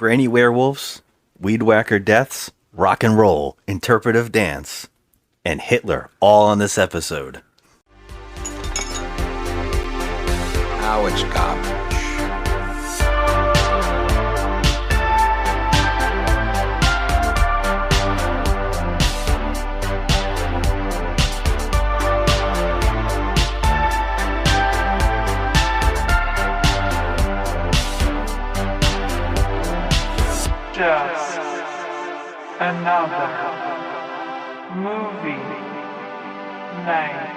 granny werewolves, weed whacker deaths, rock and roll, interpretive dance, and Hitler all on this episode. Now it's garbage. Just another movie night.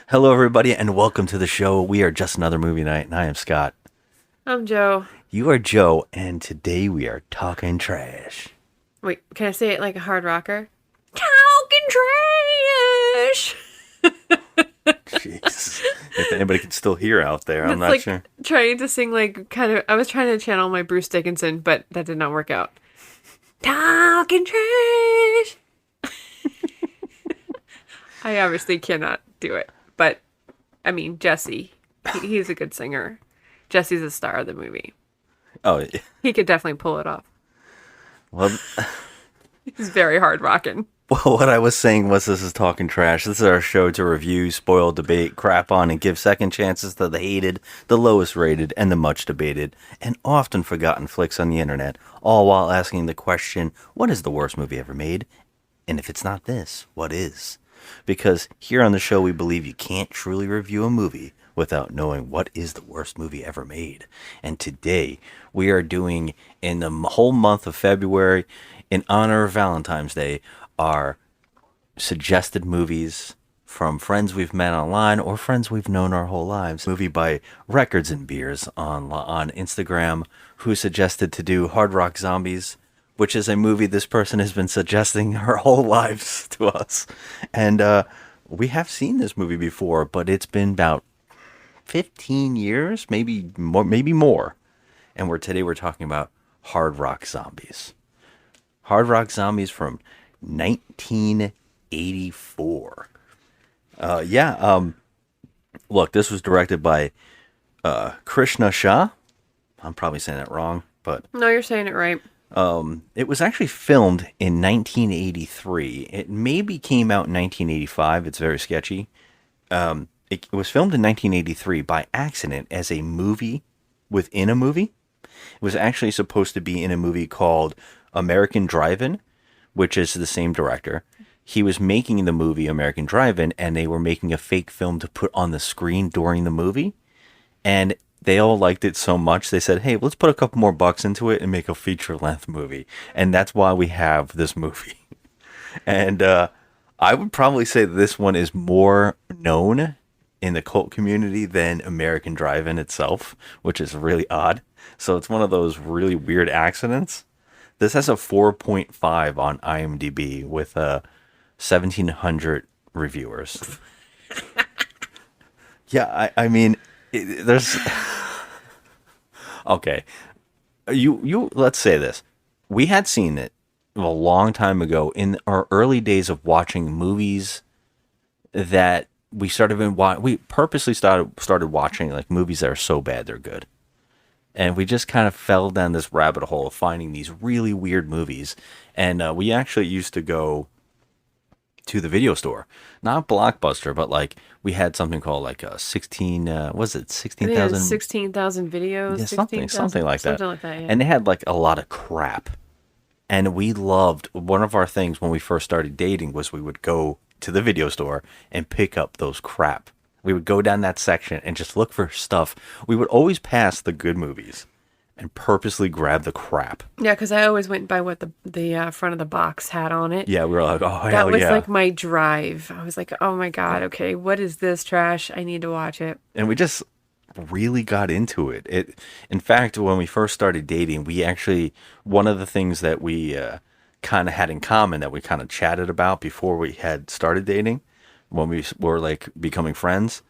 Hello, everybody, and welcome to the show. We are Just Another Movie Night, and I am Scott. I'm Joe. You are Joe, and today we are talking trash. Wait, can I say it like a hard rocker? Talking trash! Jeez. If anybody can still hear out there, I'm It's not like sure. trying to sing like kind of, I was trying to channel my Bruce Dickinson, but that did not work out. Talking trash! I obviously cannot do it, but I mean, Jesse, he's a good singer. Jesse's the star of the movie. Oh, He could definitely pull it off. well, He's very hard rocking. what I was saying was this is Talking Trash. This is our show to review, spoil, debate, crap on, and give second chances to the hated, the lowest rated, and the much debated, and often forgotten flicks on the internet, all while asking the question, what is the worst movie ever made? And if it's not this, what is? Because here on the show, we believe you can't truly review a movie without knowing what is the worst movie ever made. And today, we are doing, in the whole month of February, in honor of Valentine's Day, our suggested movies from friends we've met online or friends we've known our whole lives. Movie by Records and Beers on Instagram, who suggested to do Hard Rock Zombies, which is a movie this person has been suggesting her whole lives to us. And we have seen this movie before, but it's been about 15 years, maybe more. And today we're talking about Hard Rock Zombies. Hard Rock Zombies from 1984. Look, this was directed by Krishna Shah. I'm probably saying that wrong, but No, you're saying it right. it was actually filmed in 1983. It maybe came out in 1985. It's very sketchy. It was filmed in 1983 by accident as a movie within a movie. It was actually supposed to be in a movie called American Drive-In, which is the same director. He was making the movie American Drive-In, and they were making a fake film to put on the screen during the movie. And they all liked it so much, they said, hey, let's put a couple more bucks into it and make a feature-length movie. And that's why we have this movie. And I would probably say this one is more known in the cult community than American Drive-In itself, which is really odd. So it's one of those really weird accidents. This has a 4.5 on IMDb with 1,700 reviewers. Yeah, I mean, there's... Okay. You let's say this. We had seen it a long time ago in our early days of watching movies that we purposely started watching like movies that are so bad they're good. And we just kind of fell down this rabbit hole of finding these really weird movies. And we actually used to go to the video store. Not Blockbuster, but like we had something called like a 16,000? 16,000 videos. Yeah, something like that. Something like that, yeah. And they had like a lot of crap. And we loved, one of our things when we first started dating was we would go to the video store and pick up those crap. We would go down that section and just look for stuff. We would always pass the good movies and purposely grab the crap. Yeah, because I always went by what the front of the box had on it. Yeah, we were like, oh, hell yeah. That was like my drive. I was like, oh my God, okay, what is this trash? I need to watch it. And we just really got into it. In fact, when we first started dating, we actually, one of the things that we kind of had in common that we kind of chatted about before we had started dating, when we were like becoming friends,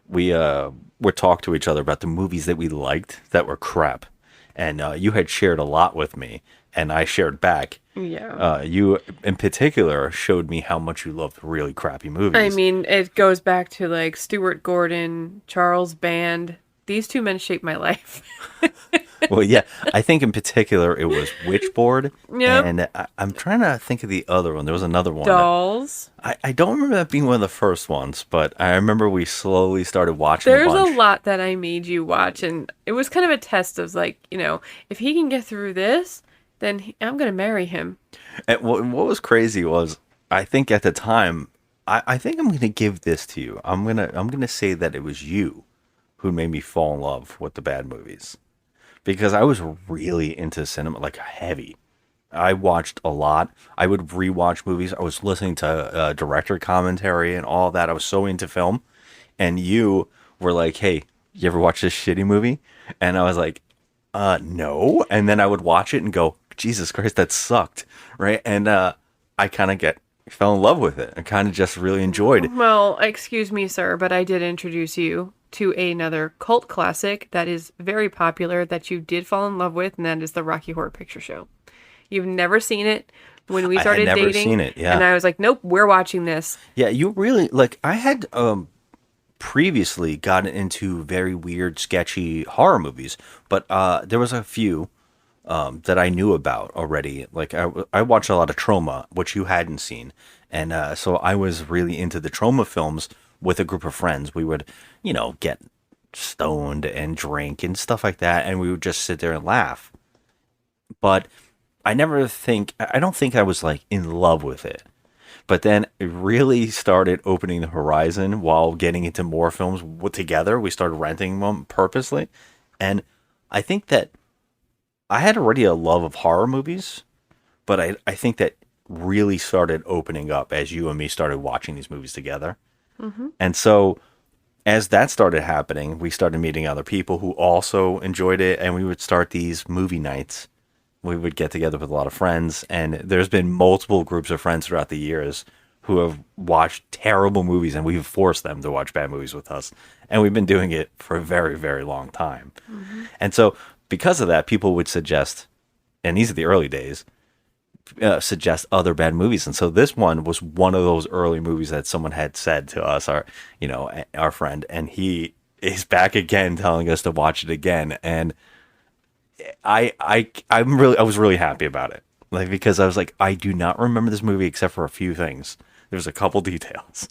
we would talk to each other about the movies that we liked that were crap. And you had shared a lot with me, and I shared back. Yeah. You, in particular, showed me how much you loved really crappy movies. I mean, it goes back to like Stuart Gordon, Charles Band. These two men shaped my life. Well, yeah, I think in particular it was Witchboard, Yep. and I'm trying to think of the other one. There was another one. Dolls. I don't remember that being one of the first ones, but I remember we slowly started watching a There's a bunch. lot that I made you watch, and it was kind of a test of like, if he can get through this, then I'm gonna marry him. And what was crazy was, I think at the time, I think I'm gonna give this to you. I'm gonna say that it was you who made me fall in love with the bad movies, because I was really into cinema, like heavy. I watched a lot. I would rewatch movies. I was listening to director commentary and all that. I was so into film, and you were like, "Hey, you ever watch this shitty movie?" And I was like, no." And then I would watch it and go, "Jesus Christ, that sucked," right? And I kind of get fell in love with it. I kind of just really enjoyed it. Well, excuse me, sir, but I did introduce you to another cult classic that is very popular that you did fall in love with, and that is the Rocky Horror Picture Show. You've never seen it. When we I had started never dating, seen it, yeah. and I was like, "Nope, we're watching this." Yeah, you really like. I had previously gotten into very weird, sketchy horror movies, but there was a few that I knew about already. Like I watched a lot of Trauma, which you hadn't seen, and so I was really into the Trauma films with a group of friends. We would, get stoned and drink and stuff like that, and we would just sit there and laugh. But I don't think I was like in love with it. But then it really started opening the horizon while getting into more films together. We started renting them purposely. And I think that I had already a love of horror movies, but I think that really started opening up as you and me started watching these movies together. And so as that started happening, we started meeting other people who also enjoyed it, and we would start these movie nights. We would get together with a lot of friends, and there's been multiple groups of friends throughout the years who have watched terrible movies, and we've forced them to watch bad movies with us. And we've been doing it for a very, very long time. And so because of that, people would suggest, and these are the early days, suggest other bad movies. And so this one was one of those early movies that someone had said to us, our friend, and he is back again telling us to watch it again. And I was really happy about it, like, because I was like, I do not remember this movie except for a few things. There's a couple details,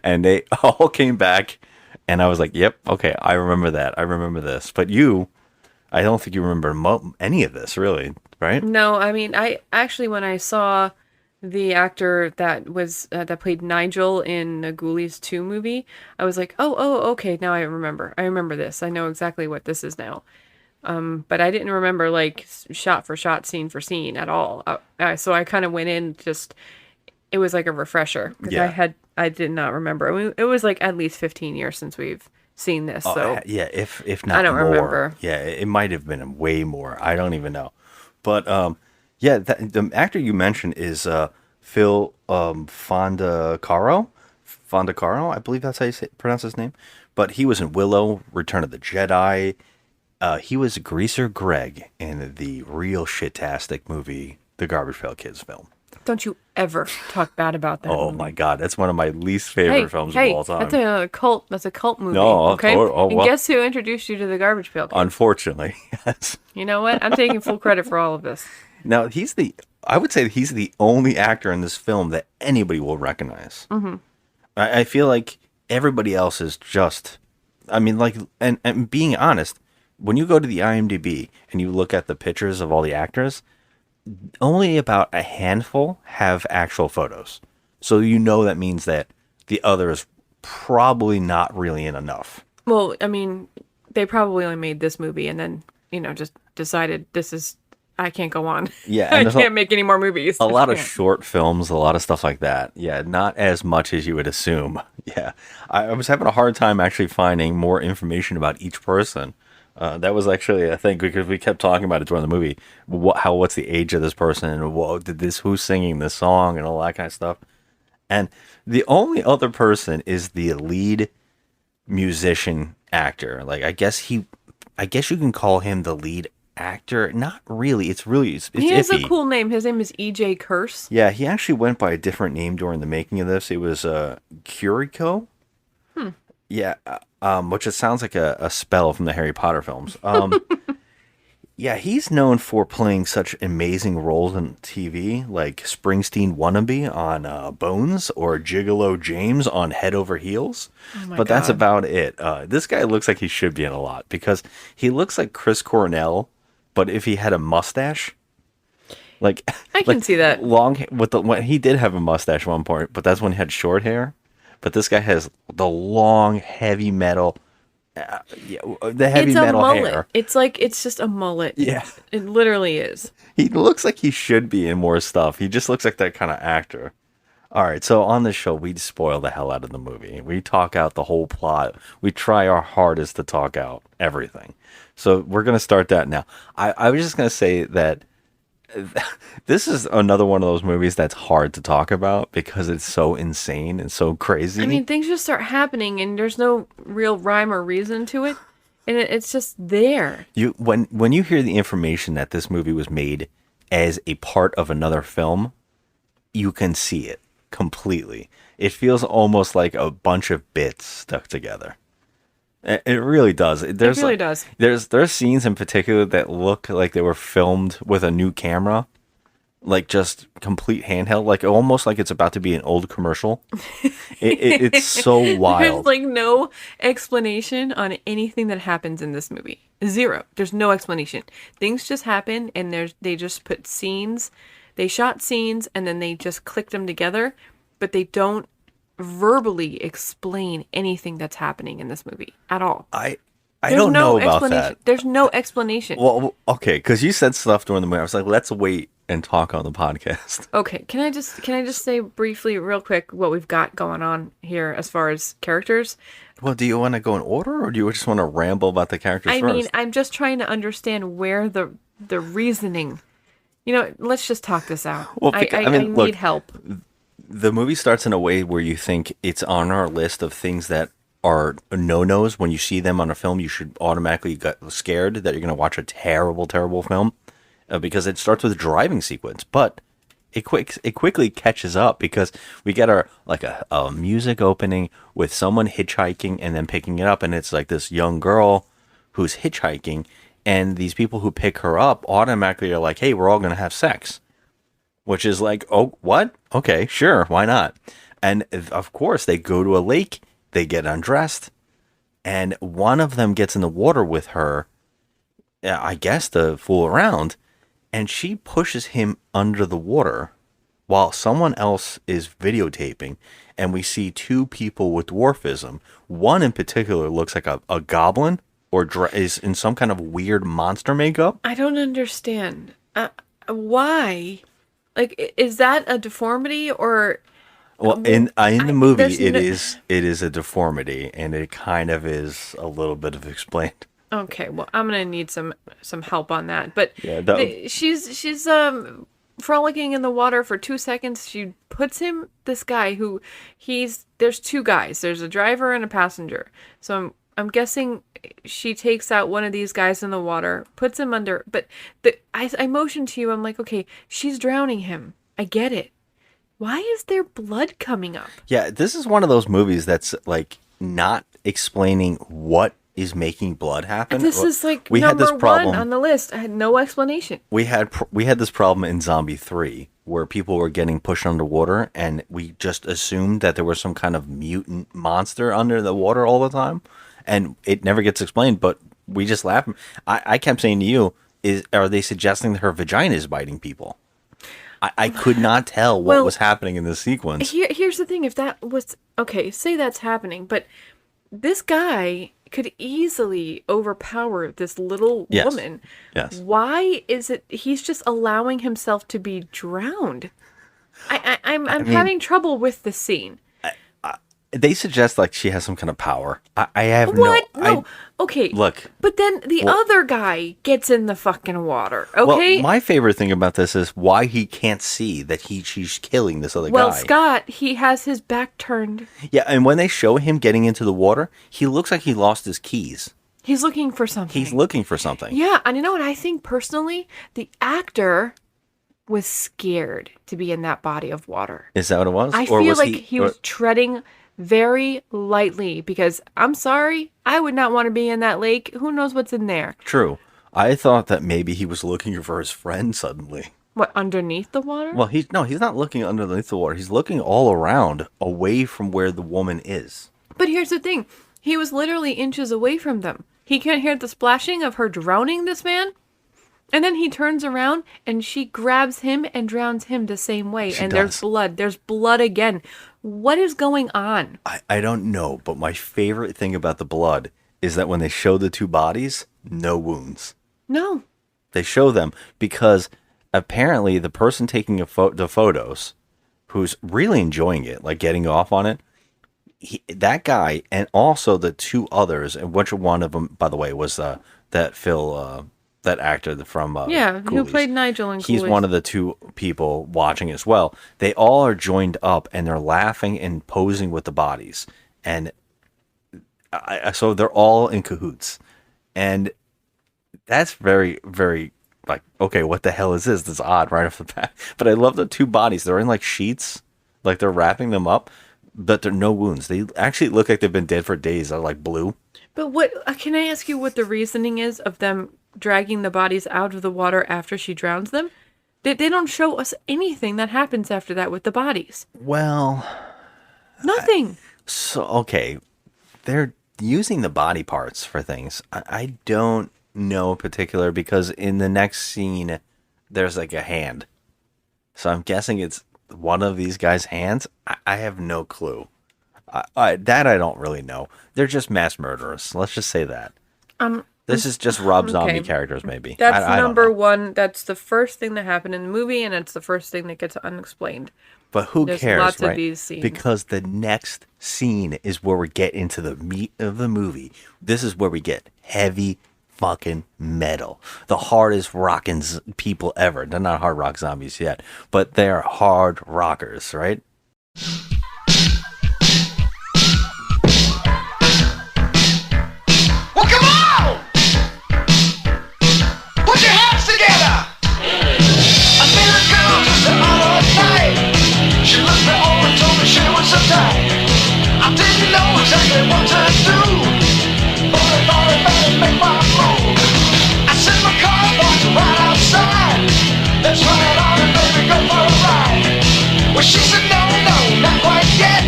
and they all came back, and I was like, yep, okay, I remember that. I remember this. But I don't think you remember any of this, really, right? No, I mean, I actually, when I saw the actor that was that played Nigel in the Ghoulies 2 movie, I was like, oh, okay, now I remember. I remember this. I know exactly what this is now. But I didn't remember like shot for shot, scene for scene at all. So I kind of went in just, it was like a refresher because Yeah. I did not remember. I mean, it was like at least 15 years since we've seen this. So Yeah, if not I don't more. remember. Yeah, it might have been way more. I don't even know. But yeah, the actor you mentioned is Phil Fondacaro. Fondacaro, I believe that's how you pronounce his name. But he was in Willow, Return of the Jedi. He was Greaser Greg in the real shit-tastic movie, the Garbage Pail Kids film. Don't you ever talk bad about that Oh movie. my God, that's one of my least favorite films of all time. That's a cult. That's a cult movie. No, okay. well. And guess who introduced you to the Garbage Pail Kids? Unfortunately, yes. You know what? I'm taking full credit for all of this. Now I would say he's the only actor in this film that anybody will recognize. Mm-hmm. I feel like everybody else is just, I mean, like, and being honest, when you go to the IMDb and you look at the pictures of all the actors, only about a handful have actual photos. So that means that the others probably not really in enough. Well, I mean, they probably only made this movie and then, just decided I can't go on. Yeah, I and there's can't make any more movies. a lot of Yeah. short films, a lot of stuff like that. Yeah, not as much as you would assume. Yeah, I was having a hard time actually finding more information about each person. That was actually a thing because we kept talking about it during the movie. What's the age of this person, and who's singing this song, and all that kind of stuff. And the only other person is the lead musician actor. Like, I guess you can call him the lead actor. Not really. It's He has iffy. a cool name. His name is E.J. Curse. Yeah, he actually went by a different name during the making of this. It was Kuriko. Yeah, which it sounds like a spell from the Harry Potter films. Yeah, he's known for playing such amazing roles in TV, like Springsteen Wannabe on Bones or Gigolo James on Head Over Heels. Oh my But that's God. about it. This guy looks like he should be in a lot because he looks like Chris Cornell, but if he had a mustache, like I can see that. when he did have a mustache at one point, but that's when he had short hair. But this guy has the long, heavy metal, yeah, the heavy It's a metal mullet. hair. It's just a mullet. Yeah. It literally is. He looks like he should be in more stuff. He just looks like that kind of actor. All right, so on this show, we spoil the hell out of the movie. We talk out the whole plot. We try our hardest to talk out everything. So we're going to start that now. I was just going to say that this is another one of those movies that's hard to talk about because it's so insane and so crazy. I mean, things just start happening and there's no real rhyme or reason to it. And it's just there. When you hear the information that this movie was made as a part of another film, you can see it completely. It feels almost like a bunch of bits stuck together. It really does. It really does. There's scenes in particular that look like they were filmed with a new camera, like just complete handheld, like almost like it's about to be an old commercial. It's so wild. There's like no explanation on anything that happens in this movie. Zero. There's no explanation. Things just happen and they just put scenes. They shot scenes and then they just clicked them together, but they don't verbally explain anything that's happening in this movie at all. I don't know about that. There's no explanation. Well, okay, because you said stuff during the movie. I was like, let's wait and talk on the podcast. Okay, can I just say briefly, real quick, what we've got going on here as far as characters? Well, do you want to go in order, or do you just want to ramble about the characters I first? mean, I'm just trying to understand where the reasoning. Let's just talk this out. Well, I mean, need look, help. the movie starts in a way where you think it's on our list of things that are no-nos. When you see them on a film, you should automatically get scared that you're going to watch a terrible, terrible film because it starts with a driving sequence. But it quickly catches up because we get a music opening with someone hitchhiking and then picking it up, and it's like this young girl who's hitchhiking, and these people who pick her up automatically are like, hey, we're all going to have sex. Which is like, oh, what? Okay, sure, why not? And of course, they go to a lake, they get undressed, and one of them gets in the water with her, I guess to fool around, and she pushes him under the water while someone else is videotaping, and we see two people with dwarfism. One in particular looks like a goblin or is in some kind of weird monster makeup. I don't understand. Why? Like, is that a deformity or? Well, in the movie, there's it is a deformity, and it kind of is a little bit of explained. Okay, well, I'm gonna need some help on that. But Yeah, she's frolicking in the water for 2 seconds. She puts this guy who there's two guys. There's a driver and a passenger. So I'm guessing she takes out one of these guys in the water, puts him under. But I motioned to you. I'm like, okay, she's drowning him. I get it. Why is there blood coming up? Yeah, this is one of those movies that's like not explaining what is making blood happen. This is like we had number this problem. one on the list. I had no explanation. We had this problem in Zombie 3 where people were getting pushed underwater, and we just assumed that there was some kind of mutant monster under the water all the time, and it never gets explained. But we just laugh. I kept saying to you, are they suggesting that her vagina is biting people? I could not tell what was happening in this sequence. Here's the thing. If that was... Okay, say that's happening, but this guy could easily overpower this little woman. Yes. Why is it he's just allowing himself to be drowned? I'm having trouble with the scene. They suggest like she has some kind of power. I have What? No. Okay. Look. But then the other guy gets in the fucking water. Okay. Well, my favorite thing about this is why he can't see that she's killing this other guy. Well, Scott, he has his back turned. Yeah, and when they show him getting into the water, he looks like he lost his keys. He's looking for something. He's looking for something. Yeah, and you know what I think personally? The actor was scared to be in that body of water. Is that what it was? I feel like he was treading very lightly because I'm sorry, I would not want to be in that lake. Who knows what's in there? True. I thought that maybe he was looking for his friend suddenly. What, underneath the water? Well, he's not looking underneath the water. He's looking all around, away from where the woman is. But here's the thing. He was literally inches away from them. He can't hear the splashing of her drowning this man. And then he turns around and she grabs him and drowns him the same way. She and does. there's blood. There's blood again. What is going on? I don't know, but my favorite thing about the blood is that when they show the two bodies, no wounds. No. They show them because apparently the person taking the photos, who's really enjoying it, like getting off on it, that guy, and also the two others, and which one of them, by the way, was that Phil, that actor from Who Coolies. played Nigel in He's Coolies. one of the two people watching as well. They all are joined up and they're laughing and posing with the bodies, and so they're all in cahoots, and that's very, very like, okay, what the hell is this? That's odd right off the bat. But I love the two bodies. They're in like sheets, like they're wrapping them up, but there are no wounds. They actually look like they've been dead for days. They're like blue. But what, can I ask you what the reasoning is of them dragging the bodies out of the water after she drowns them? They don't show us anything that happens after that with the bodies. Well, Nothing. so okay, they're using the body parts for things. I don't know in particular because in the next scene there's like a hand, so I'm guessing it's one of these guys' hands. I have no clue. I don't really know. They're just mass murderers. Let's just say that. This is just Rob Zombie characters, maybe. That's I don't number know. one. That's the first thing that happened in the movie, and it's the first thing that gets unexplained. But who There's cares, lots of right? these scenes. Because the next scene is where we get into the meat of the movie. This is where we get heavy fucking metal. The hardest rocking people ever. They're not hard rock zombies yet, but they're hard rockers, right? Well, come on! Put your hands together! I met a girl just the other night. She looked me over and told me she was so tight. I didn't know exactly what to do, but I thought I'd better make my move. I sent my car parked right outside. Let's run it on and baby go for a ride. Well, she said no, not quite yet.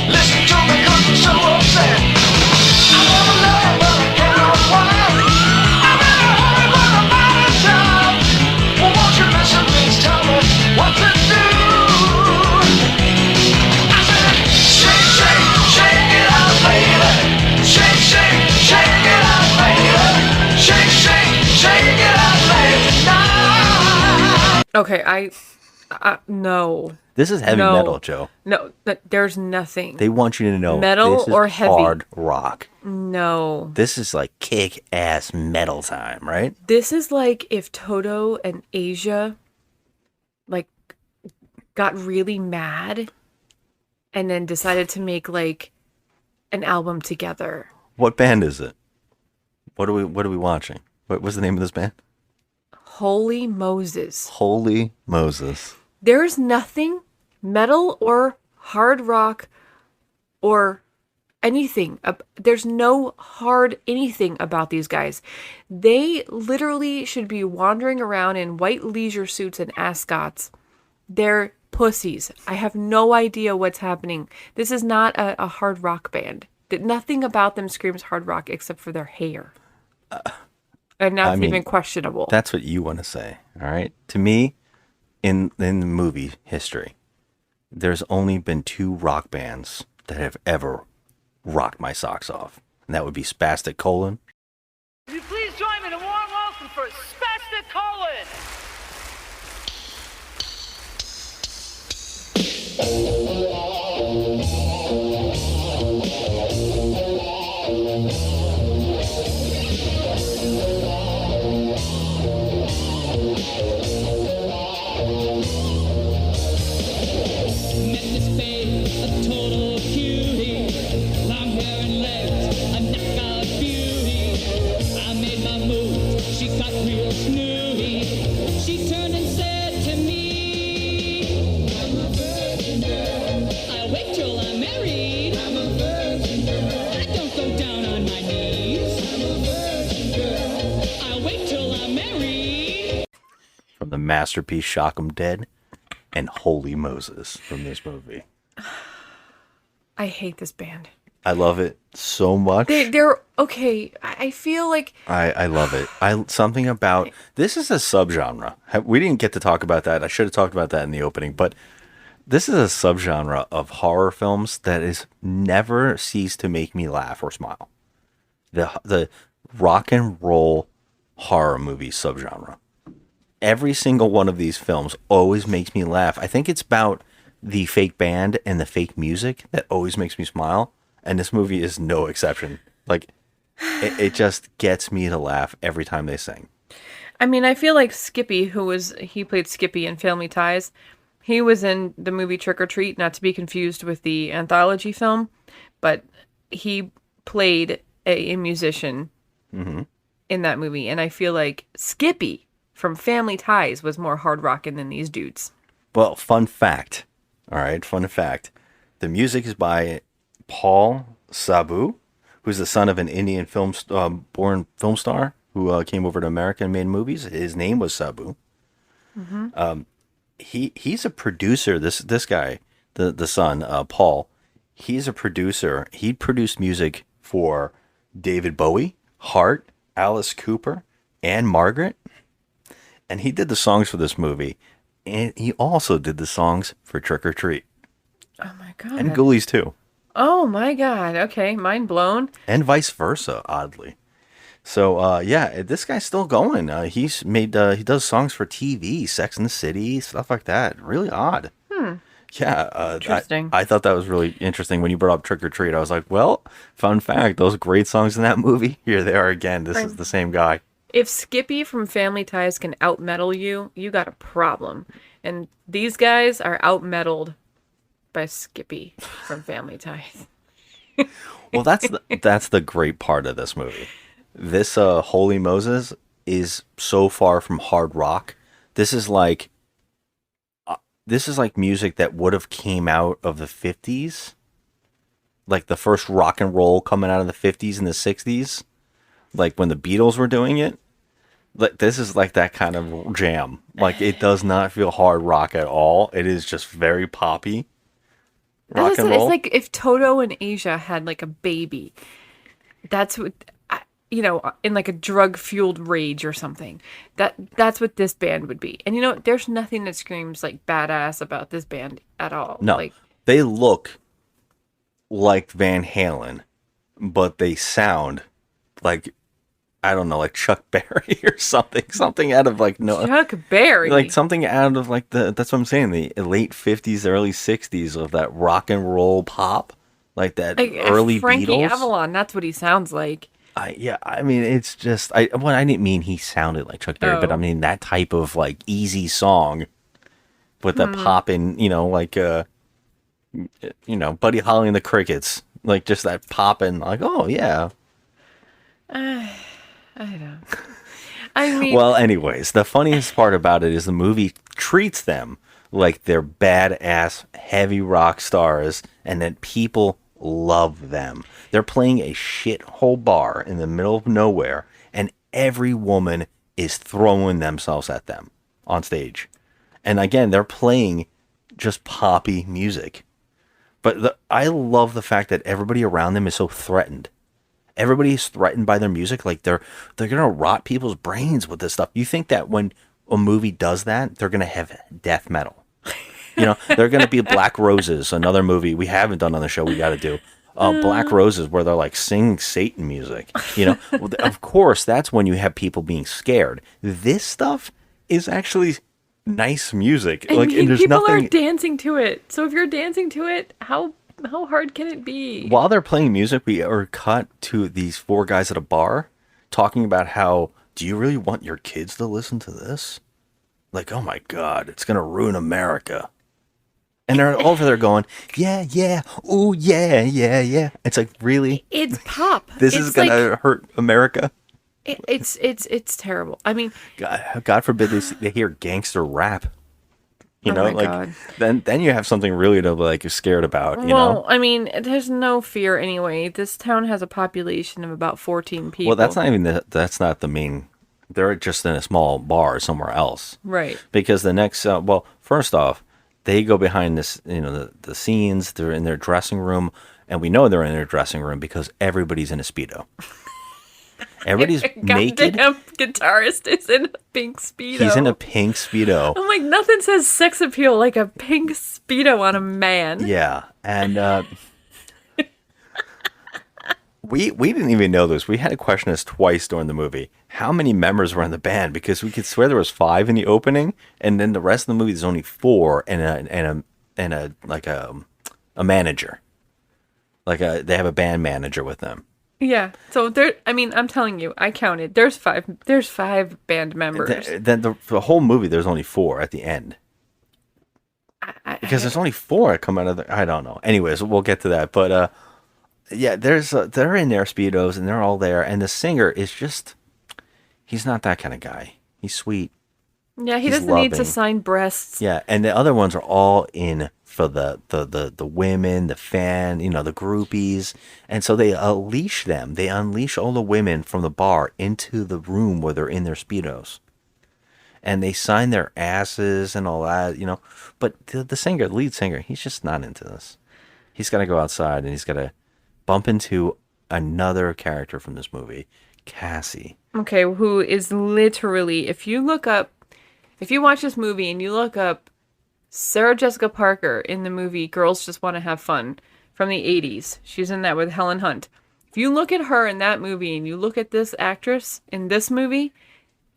Listen to me 'cause I'm so upset. I wanna love, but I cannot why. I'm in a hurry, but I'm out of time. Well, won't you listen, please tell me what to do. I said, shake, shake, shake it out, baby. Shake, shake, shake it out, baby. Shake, shake, shake it out, baby. Now. Okay, no. This is heavy No. metal, Joe. No, there's nothing. They want you to know Metal this is or heavy? hard rock. No. This is like kick-ass metal time, right? This is like if Toto and Asia like got really mad and then decided to make like an album together. What band is it? What are we watching? What was the name of this band? Holy Moses. Holy Moses. There's nothing metal or hard rock or anything. There's no hard anything about these guys. They literally should be wandering around in white leisure suits and ascots. They're pussies. I have no idea what's happening. This is not a hard rock band. Nothing about them screams hard rock except for their hair. And that's even questionable. That's what you want to say, all right? To me, in the movie history, there's only been two rock bands that have ever rocked my socks off. And that would be Spastic Colon. Will you please join me in a warm welcome for Spastic Colon? I from the masterpiece Shock 'Em Dead and Holy Moses from this movie. I hate this band. I love it so much. They're okay. I feel like I love it. Something about this is a subgenre. We didn't get to talk about that. I should have talked about that in the opening, but this is a subgenre of horror films that is never ceased to make me laugh or smile. The rock and roll horror movie subgenre. Every single one of these films always makes me laugh. I think it's about the fake band and the fake music that always makes me smile. And this movie is no exception. Like, it just gets me to laugh every time they sing. I mean, I feel like Skippy, he played Skippy in Family Ties. He was in the movie Trick or Treat, not to be confused with the anthology film, but he played a musician in that movie. And I feel like Skippy from Family Ties was more hard rocking than these dudes. Well, fun fact. All right, fun fact. The music is by Paul Sabu, who's the son of an Indian born film star who came over to America and made movies. His name was Sabu. He's a producer. This guy, the son, Paul, he's a producer. He produced music for David Bowie, Heart, Alice Cooper, and Margaret. And he did the songs for this movie. And he also did the songs for Trick or Treat. Oh my God. And Ghoulies too. Oh my God. Okay. Mind blown. And vice versa, oddly. So, yeah, this guy's still going. He does songs for TV, Sex and the City, stuff like that. Really odd. Yeah. Interesting. I thought that was really interesting when you brought up Trick or Treat. I was like, well, fun fact, those great songs in that movie, here they are again. This is the same guy. If Skippy from Family Ties can out-metal you, you got a problem. And these guys are out-metaled by Skippy from Family Ties. Well, that's the great part of this movie. This Holy Moses is so far from hard rock. This is like music that would have came out of the 50s. Like the first rock and roll coming out of the 50s and the 60s. Like when the Beatles were doing it. Like this is like that kind of jam. Like it does not feel hard rock at all. It is just very poppy. Rock and roll. It's like if Toto and Asia had like a baby. That's what, in like a drug-fueled rage or something. That's what this band would be. And there's nothing that screams like badass about this band at all. No, like, they look like Van Halen, but they sound like, I don't know, like Chuck Berry or something. Something out of like Chuck Berry. Like something out of like that's what I'm saying, the late 50s, early 60s of that rock and roll pop. Like that early Frankie Beatles. Avalon, that's what he sounds like. I mean, it's just I didn't mean he sounded like Chuck Berry, but I mean that type of like easy song with the pop in, like Buddy Holly and the Crickets, like just that popping, like, oh yeah. I don't. I mean, well, anyways, the funniest part about it is the movie treats them like they're badass heavy rock stars, and that people love them. They're playing a shithole bar in the middle of nowhere, and every woman is throwing themselves at them on stage. And again, they're playing just poppy music. But I love the fact that everybody around them is so threatened. Everybody's threatened by their music. Like they're gonna rot people's brains with this stuff. You think that when a movie does that, they're gonna have death metal? They're gonna be Black Roses, another movie we haven't done on the show. We got to do Black Roses, where they're like singing Satan music. Of course, that's when you have people being scared. This stuff is actually nice music. And there's people nothing. are dancing to it. So if you're dancing to it, how hard can it be? While they're playing music, we are cut to these four guys at a bar talking about how, do you really want your kids to listen to this? Like, oh my God, it's going to ruin America. And they're over there going, yeah, ooh, yeah. It's like, really? It's pop. This is going to hurt America? It's terrible. I mean, God forbid they hear gangster rap. God. Then you have something really to like scared about. Well, I mean, there's no fear anyway. This town has a population of about 14 people. Well, that's not even that's not the main They're just in a small bar somewhere else. Right. Because the next, well, first off, they go behind this, the scenes. They're in their dressing room, and we know they're in their dressing room because everybody's in a Speedo. Everybody's naked. Goddamn guitarist is in a pink Speedo. He's in a pink Speedo. I'm like, nothing says sex appeal like a pink Speedo on a man. Yeah, and we didn't even know this. We had to question this twice during the movie. How many members were in the band? Because we could swear there was 5 in the opening, and then the rest of the movie there's only 4 and a manager. They have a band manager with them. Yeah. So I'm telling you, I counted. There's 5 band members. Then the whole movie there's only 4 at the end. Because there's only 4 that come out of I don't know. Anyways, we'll get to that. But yeah, they're in their Speedos and they're all there, and the singer is just. He's not that kind of guy. He's sweet. Yeah, he doesn't need to sign breasts. Yeah, and the other ones are all in for the women, the fan, the groupies. And so they unleash them. They unleash all the women from the bar into the room where they're in their Speedos. And they sign their asses and all that, But the singer, the lead singer, he's just not into this. He's got to go outside and he's got to bump into another character from this movie, Cassie. Okay, who is literally, if you watch this movie and you look up Sarah Jessica Parker in the movie Girls Just Want to Have Fun from the 80s, she's in that with Helen Hunt. If you look at her in that movie and you look at this actress in this movie,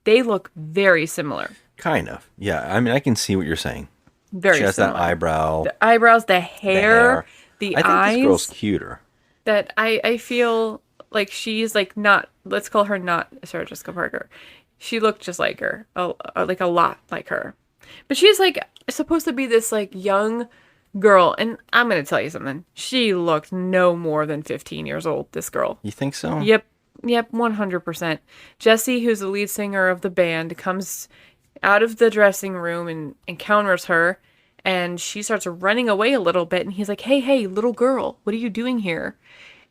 they look very similar. Kind of. Yeah, I mean, I can see what you're saying. Very She has similar. that eyebrow. The eyebrows, the hair, the I think eyes. this girl's cuter. That I feel like she's like not, let's call her not Sarah Jessica Parker. She looked just like her, like a lot like her. But she's like supposed to be this like young girl, and I'm going to tell you something. She looked no more than 15 years old, this girl. You think so? Yep, 100%. Jessie, who's the lead singer of the band, comes out of the dressing room and encounters her, and she starts running away a little bit, and he's like, hey, little girl, what are you doing here?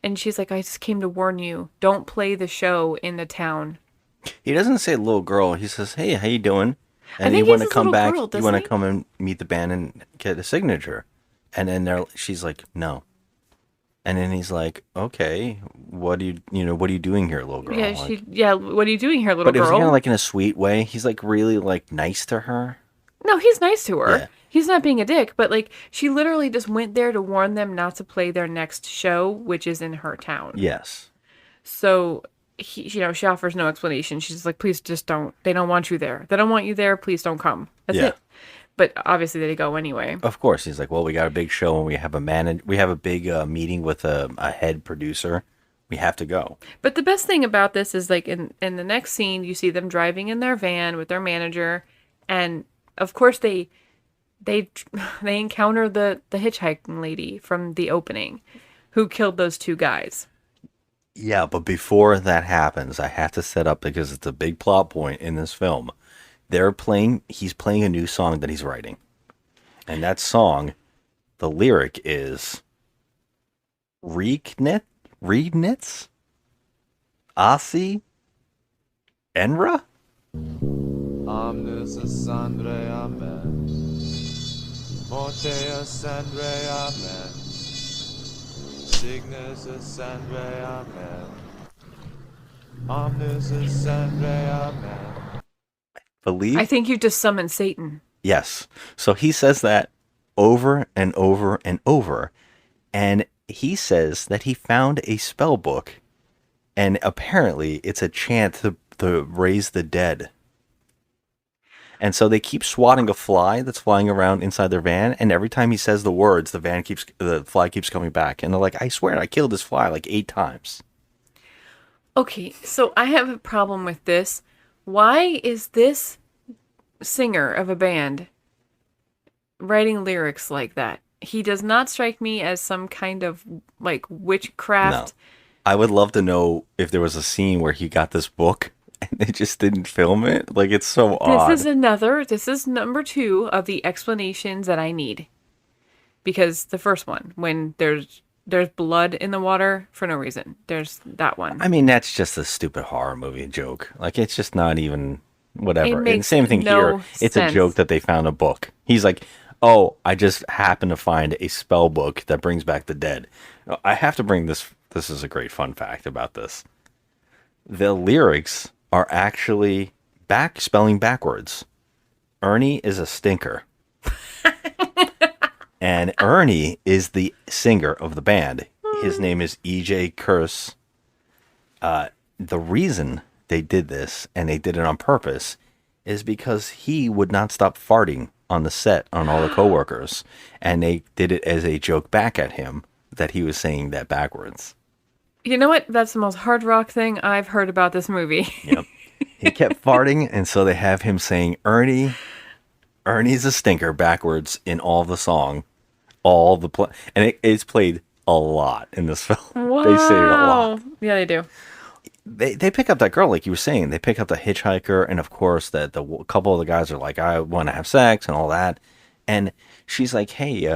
And she's like, I just came to warn you, don't play the show in the town. He doesn't say little girl. He says, hey, how you doing? And think you he want to says come little back, girl, you want to doesn't he? come and meet the band and get a signature. And then she's like, no. And then he's like, okay, what are you doing here, little girl? What are you doing here, little but it was girl? kind of like in a sweet way. He's like really like nice to her. No, he's nice to her. Yeah. He's not being a dick, but like she literally just went there to warn them not to play their next show, which is in her town. Yes. So she offers no explanation. She's just like, please just don't. They don't want you there. They don't want you there. Please don't come. That's it. But obviously they go anyway. Of course, he's like, well, we got a big show and we have a big meeting with a head producer. We have to go. But the best thing about this is like in the next scene, you see them driving in their van with their manager, and of course they encounter the hitchhiking lady from the opening, who killed those 2 guys. Yeah, but before that happens, I have to set up, because it's a big plot point in this film. He's playing a new song that he's writing. And that song, the lyric is Regnitz? Asi? Enra? Omnis Sandre, Amen. Morte Sandre, Amen. Cygnus Sandre, Amen. Omnis Sandre, Amen. Believe? I think you just summoned Satan. Yes. So he says that over and over and over. And he says that he found a spell book. And apparently it's a chant to raise the dead. And so they keep swatting a fly that's flying around inside their van. And every time he says the words, the fly keeps coming back. And they're like, I swear I killed this fly like 8 times. Okay, so I have a problem with this. Why is this singer of a band writing lyrics like that? He does not strike me as some kind of like witchcraft. No. I would love to know if there was a scene where he got this book and they just didn't film it. Like, it's so odd. This is number 2 of the explanations that I need. Because the first one, when there's there's blood in the water for no reason. There's that one. I mean, that's just a stupid horror movie joke. Like, it's just not even whatever. It And makes same thing no here. It's a sense. joke that they found a book. He's like, oh, I just happened to find a spell book that brings back the dead. I have to bring this. This is a great fun fact about this. The lyrics are actually spelling backwards. Ernie is a stinker. And Ernie is the singer of the band. His name is EJ Curse. The reason they did this, and they did it on purpose, is because he would not stop farting on the set on all the coworkers. And they did it as a joke back at him that he was saying that backwards. You know what? That's the most hard rock thing I've heard about this movie. Yep. He kept farting, and so they have him saying Ernie's a stinker backwards in all the song, and it's played a lot in this film. Wow. They say it a lot. Yeah, they do. They pick up that girl, like you were saying. They pick up the hitchhiker, and of course, that the couple of the guys are like, I want to have sex and all that, and she's like, hey,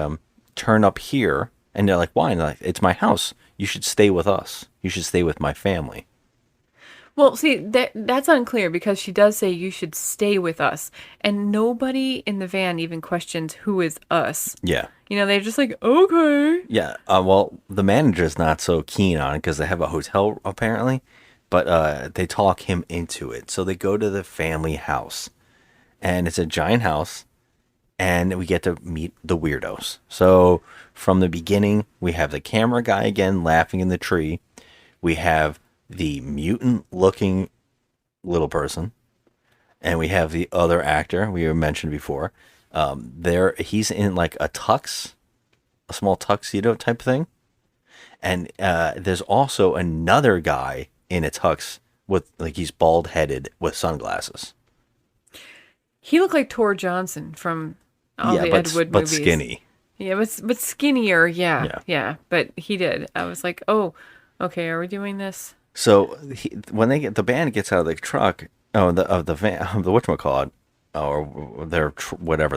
turn up here, and they're like, why? And they're like, it's my house. You should stay with us. You should stay with my family. Well, see, that's unclear because she does say you should stay with us. And nobody in the van even questions who is us. Yeah. You know, they're just like, okay. Yeah. Well, the manager's not so keen on it because they have a hotel apparently, but they talk him into it. So they go to the family house, and it's a giant house, and we get to meet the weirdos. So from the beginning, we have the camera guy again laughing in the tree. We have the mutant-looking little person, and we have the other actor we mentioned before. He's in like a small tuxedo type thing, and there's also another guy in a tux with like he's bald-headed with sunglasses. He looked like Tor Johnson from all the Ed Wood but movies. skinny. Yeah, but skinnier. Yeah. But he did. I was like, oh, okay. Are we doing this? So when the band gets out of the truck, the van, the whatchamacallit, or their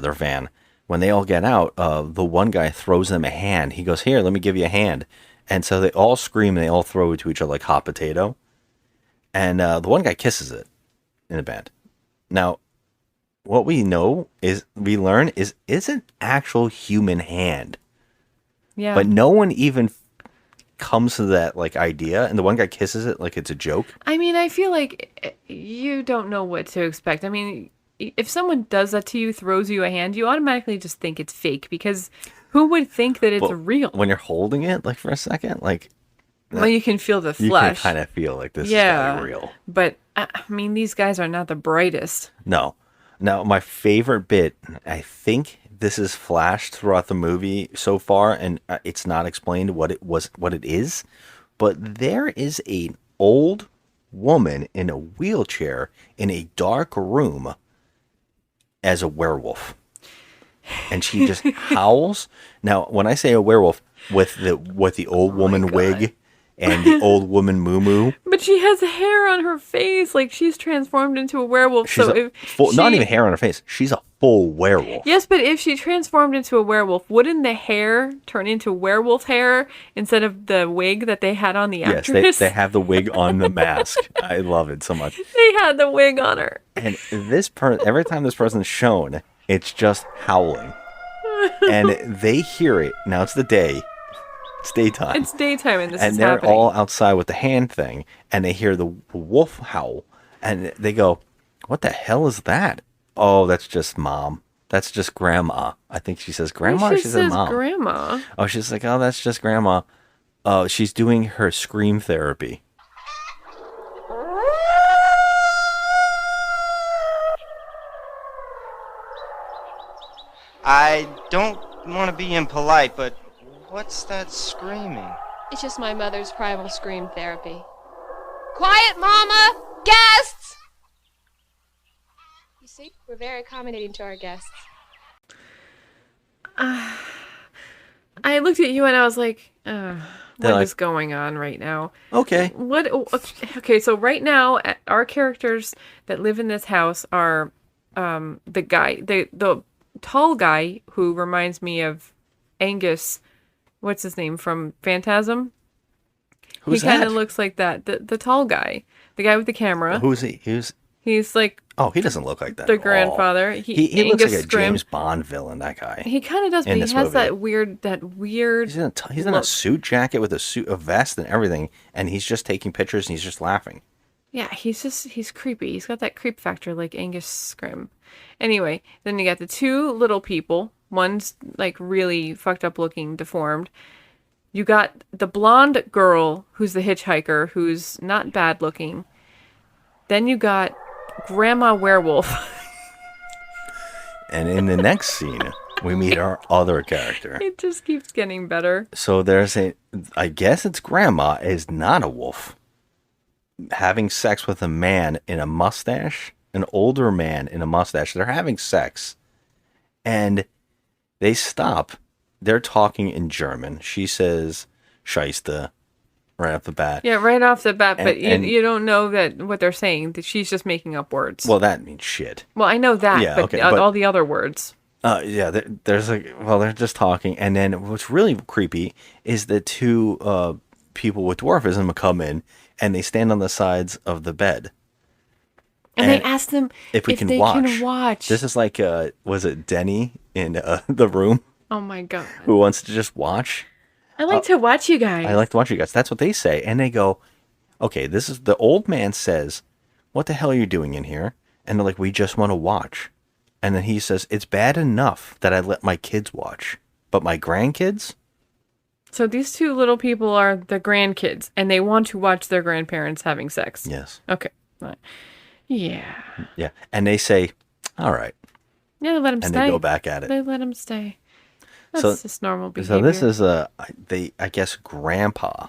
their van, when they all get out, the one guy throws them a hand. He goes, "Here, let me give you a hand," and so they all scream and they all throw it to each other like hot potato. And the one guy kisses it in the band. Now, what we learn is it's an actual human hand, Yeah. but no one even comes to that like idea, and the one guy kisses it like it's a joke. I mean, I feel like you don't know what to expect. I mean, if someone does that to you, throws you a hand, you automatically just think it's fake because who would think that it's Well, real? when you're holding it like for a second, like Well, you can feel the you can flesh. kind of feel like this is Yeah. gotta be real. But I mean, these guys are not the brightest. No. Now, my favorite bit, I think this is flashed throughout the movie so far, and it's not explained what it is, but there is an old woman in a wheelchair in a dark room as a werewolf. And she just howls. Now, when I say a werewolf, with the old woman wig and the old woman moo. But she has hair on her face, like she's transformed into a werewolf. She's so not even hair on her face. She's a full werewolf. Yes, but if she transformed into a werewolf, wouldn't the hair turn into werewolf hair instead of the wig that they had on the Yes, actress? they have the wig on the mask. I love it so much. They had the wig on her. And every time this person's shown, it's just howling. And they hear it. Now it's the day. It's daytime. It's daytime and this and is they're happening. all outside with the hand thing, and they hear the wolf howl, and they go, "What the hell is that?" Oh, that's just mom. That's just grandma. I think she says grandma. Or She she says says mom. grandma. Oh, she's like, oh, that's just grandma. Oh, she's doing her scream therapy. I don't want to be impolite, but what's that screaming? It's just my mother's primal scream therapy. Quiet, Mama! Guests! You see, we're very accommodating to our guests. I looked at you and I was like, what like- is going on right now? Okay. What? Okay, so right now, our characters that live in this house are the tall guy who reminds me of Angus what's his name from Phantasm? Who's he kind that? of looks like that. The tall guy, the guy with the camera. Who's he? He's like Oh, he doesn't look like that. the at all. grandfather. He looks like a Angus Scrimm. James Bond villain. That guy. He kind of does, but in he this has movie. that weird. He's in a suit jacket with a vest and everything, and he's just taking pictures and he's just laughing. Yeah, he's creepy. He's got that creep factor like Angus Scrimm. Anyway, then you got the two little people. One's like really fucked up looking, deformed. You got the blonde girl who's the hitchhiker, who's not bad looking. Then you got Grandma Werewolf. And in the next scene, we meet our other character. It just keeps getting better. So I guess it's Grandma is not a wolf, having sex with a man in a mustache, an older man in a mustache. They're having sex, and they stop. They're talking in German. She says "Scheisse" right off the bat. Yeah, right off the bat, but and- you don't know that what they're saying. That she's just making up words. Well, that means shit. Well, I know that, Yeah, but, okay, but- all the other words. Yeah, they're just talking, and then what's really creepy is the two people with dwarfism come in, and they stand on the sides of the bed. And they ask them if they can can watch. This is like, was it Denny in The Room Oh my god. who wants to just watch? I like to watch you guys. I like to watch you guys. That's what they say. And they go, okay, this is the old man says, what the hell are you doing in here? And they're like, we just want to watch. And then he says, it's bad enough that I let my kids watch, but my grandkids? So these two little people are the grandkids, and they want to watch their grandparents having sex. Yes. Okay. Right. Yeah. Yeah. And they say, all right. Yeah, they let him And stay. they go back at it. They let him stay. That's So- just normal behavior. So this is I guess Grandpa.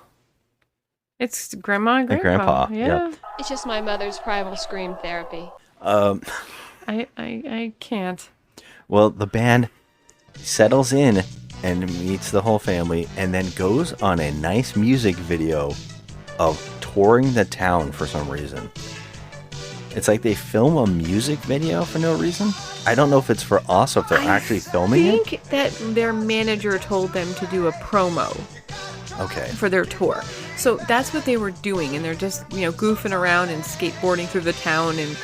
It's grandma and And grandpa. grandpa, Yeah. yep. It's just my mother's primal scream therapy. I can't. Well, the band settles in and meets the whole family, and then goes on a nice music video of touring the town for some reason. It's like they film a music video for no reason. I don't know if it's for us or if they're actually filming I think that their manager told them to do a promo it. Okay. for their tour. So that's what they were doing, and they're just, goofing around and skateboarding through the town and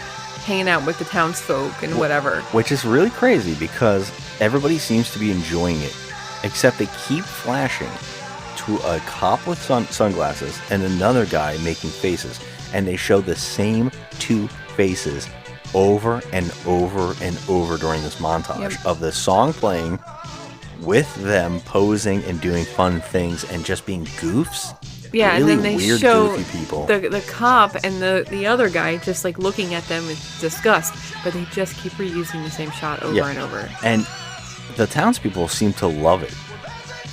hanging out with the townsfolk and whatever. Which is really crazy because everybody seems to be enjoying it, except they keep flashing to a cop with sunglasses and another guy making faces, and they show the same two faces over and over and over during this montage of the song playing with them posing and doing fun things and just being goofs. Yeah, Really and then they weird, show goofy people. the cop and the other guy just like looking at them with disgust, but they just keep reusing the same shot over and over. And the townspeople seem to love it.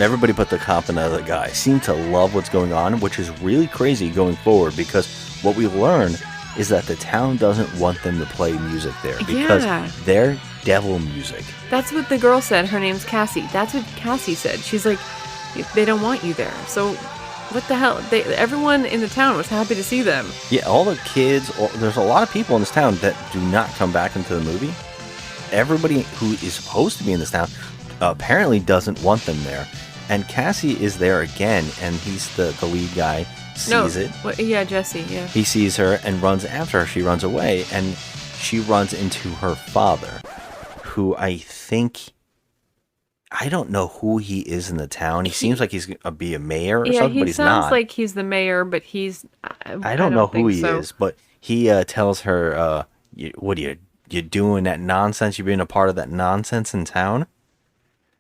Everybody but the cop and the other guy seem to love what's going on, which is really crazy going forward, because what we learn is that the town doesn't want them to play music there because they're devil music. That's what the girl said. Her name's Cassie. That's what Cassie said. She's like, they don't want you there. So what the hell? Everyone in the town was happy to see them. Yeah, all the kids, there's a lot of people in this town that do not come back into the movie. Everybody who is supposed to be in this town apparently doesn't want them there. And Cassie is there again, and he's the lead guy, sees it. Yeah, Jesse, yeah. He sees her and runs after her. She runs away, and she runs into her father, who I don't know who he is in the town. He seems like he's going to be a mayor or something, but he's not. Yeah, he sounds like he's the mayor, but he's... I don't know who he is, but he tells her, what are you doing that nonsense? You being a part of that nonsense in town?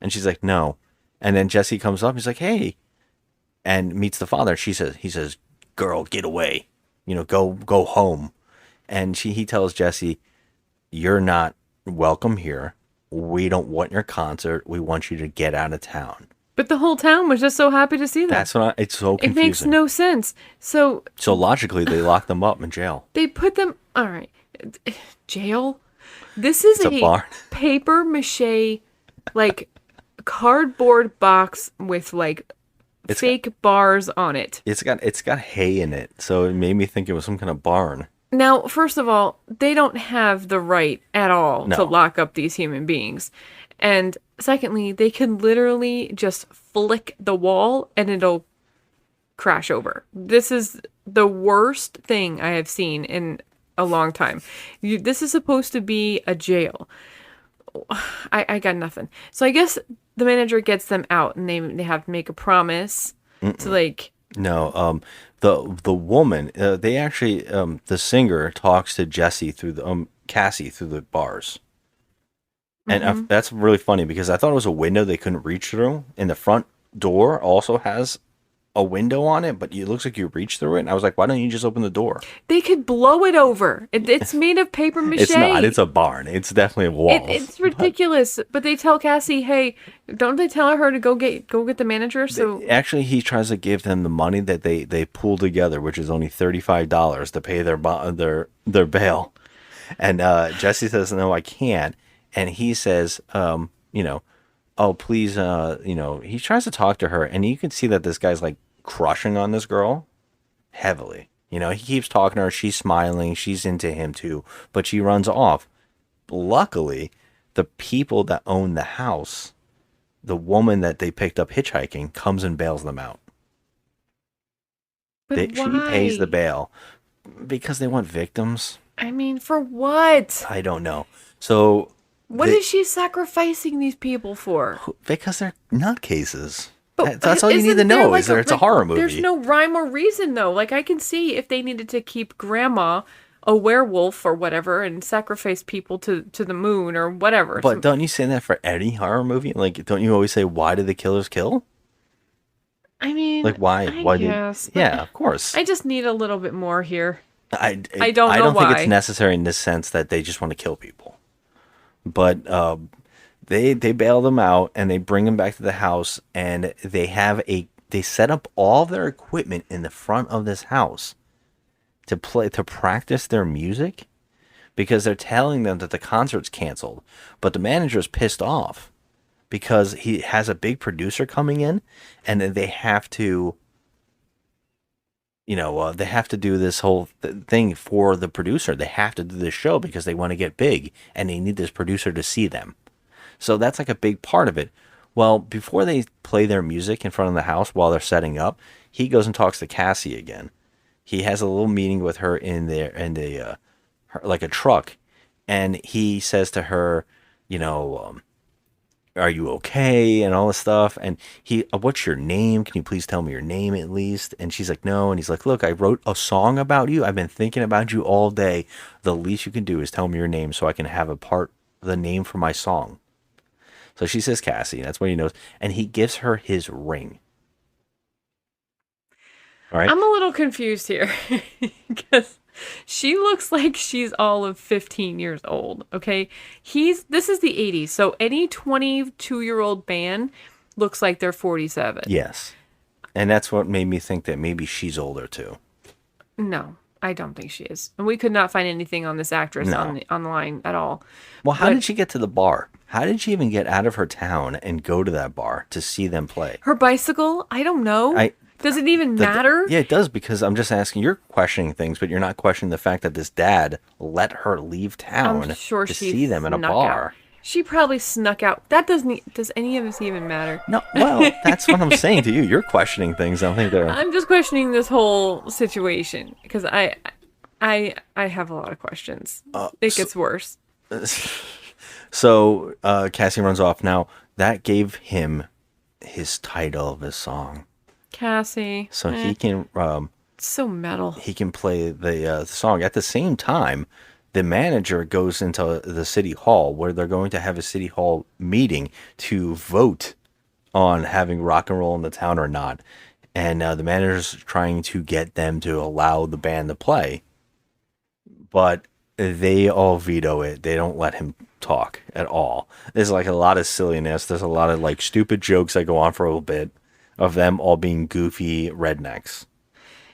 And she's like, no. And then Jesse comes up. He's like, hey, and meets the father. He says, girl, get away. Go home. And he tells Jesse, you're not welcome here. We don't want your concert. We want you to get out of town. But the whole town was just so happy to see them. That's what it's so confusing. It makes no sense. So logically, they lock them up in jail. they put them... All right. Jail? This is It's a barn. paper mache, like, cardboard box with, like, fake bars on it. It's got hay in it, so it made me think it was some kind of barn. Now, first of all, they don't have the right at all No. to lock up these human beings. And secondly, they can literally just flick the wall and it'll crash over. This is the worst thing I have seen in a long time. This is supposed to be a jail. I got nothing. So I guess the manager gets them out, and they have to make a promise to like. No, the woman, they actually, the singer talks to Jesse through the Cassie through the bars, and that's really funny because I thought it was a window they couldn't reach through, and the front door also has a window on it, but it looks like you reach through it. And I was like, why don't you just open the door? They could blow it over. It's made of paper mache. It's not. It's a barn. It's definitely a wall. It's ridiculous. But they tell Cassie, hey, don't they tell her to go get the manager? So actually, he tries to give them the money that they pull together, which is only $35 to pay their bail. And Jesse says, no, I can't. And he says, oh, please, he tries to talk to her, and you can see that this guy's like crushing on this girl heavily. He keeps talking to her. She's smiling. She's into him too, but she runs off. Luckily, the people that own the house, the woman that they picked up hitchhiking, comes and bails them out. But She pays the bail because they want victims. I mean, for what? I don't know. So what is she sacrificing these people for? because they're nutcases. But That's all you need to know is that it's a horror movie. There's no rhyme or reason, though. Like, I can see if they needed to keep Grandma a werewolf or whatever and sacrifice people to the moon or whatever. But don't you say that for any horror movie? Like, don't you always say, why did the killers kill? I mean, like, why? Yes, yeah, of course. I just need a little bit more here. I don't know I don't why. think it's necessary in this sense that they just want to kill people. But they bail them out and they bring them back to the house, and they set up all their equipment in the front of this house to practice their music, because they're telling them that the concert's canceled. But the manager's pissed off because he has a big producer coming in, and then they have to they have to do this whole thing for the producer. They have to do this show because they want to get big, and they need this producer to see them. So that's like a big part of it. Well, before they play their music in front of the house while they're setting up, he goes and talks to Cassie again. He has a little meeting with her in like a truck, and he says to her, are you okay? And all this stuff. And what's your name? Can you please tell me your name at least? And she's like, no. And he's like, look, I wrote a song about you. I've been thinking about you all day. The least you can do is tell me your name so I can have the name for my song. So she says Cassie. That's what he knows. And he gives her his ring. All right. I'm a little confused here because she looks like she's all of 15 years old, okay? This is the 80s, so any 22-year-old band looks like they're 47. Yes. And that's what made me think that maybe she's older too. No, I don't think she is. And we could not find anything on this actress online at all. Well, how did she get to the bar? How did she even get out of her town and go to that bar to see them play? Her bicycle? I don't know. Does it even matter? Yeah, it does, because I'm just asking. You're questioning things, but you're not questioning the fact that this dad let her leave town to see them in a bar. Out. She probably snuck out. Does any of this even matter? No, well, that's what I'm saying to you. You're questioning things. I think I'm just questioning this whole situation because I have a lot of questions. It gets worse. So Cassie runs off. Now, that gave him his title of his song. Cassie. So he can... so metal. He can play the song. At the same time, the manager goes into the city hall where they're going to have a city hall meeting to vote on having rock and roll in the town or not. And the manager's trying to get them to allow the band to play. But they all veto it. They don't let him talk at all. There's like a lot of silliness. There's a lot of like stupid jokes that go on for a little bit of them all being goofy rednecks.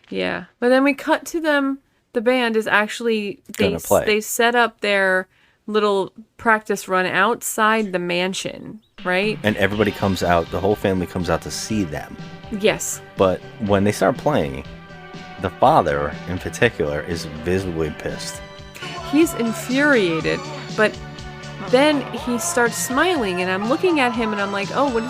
Yeah. But then we cut to them. The band is actually, they set up their little practice run outside the mansion, right? And everybody comes out, the whole family comes out to see them. Yes. But when they start playing, the father in particular is visibly pissed. He's infuriated, but then he starts smiling, and I'm looking at him, and I'm like, oh, what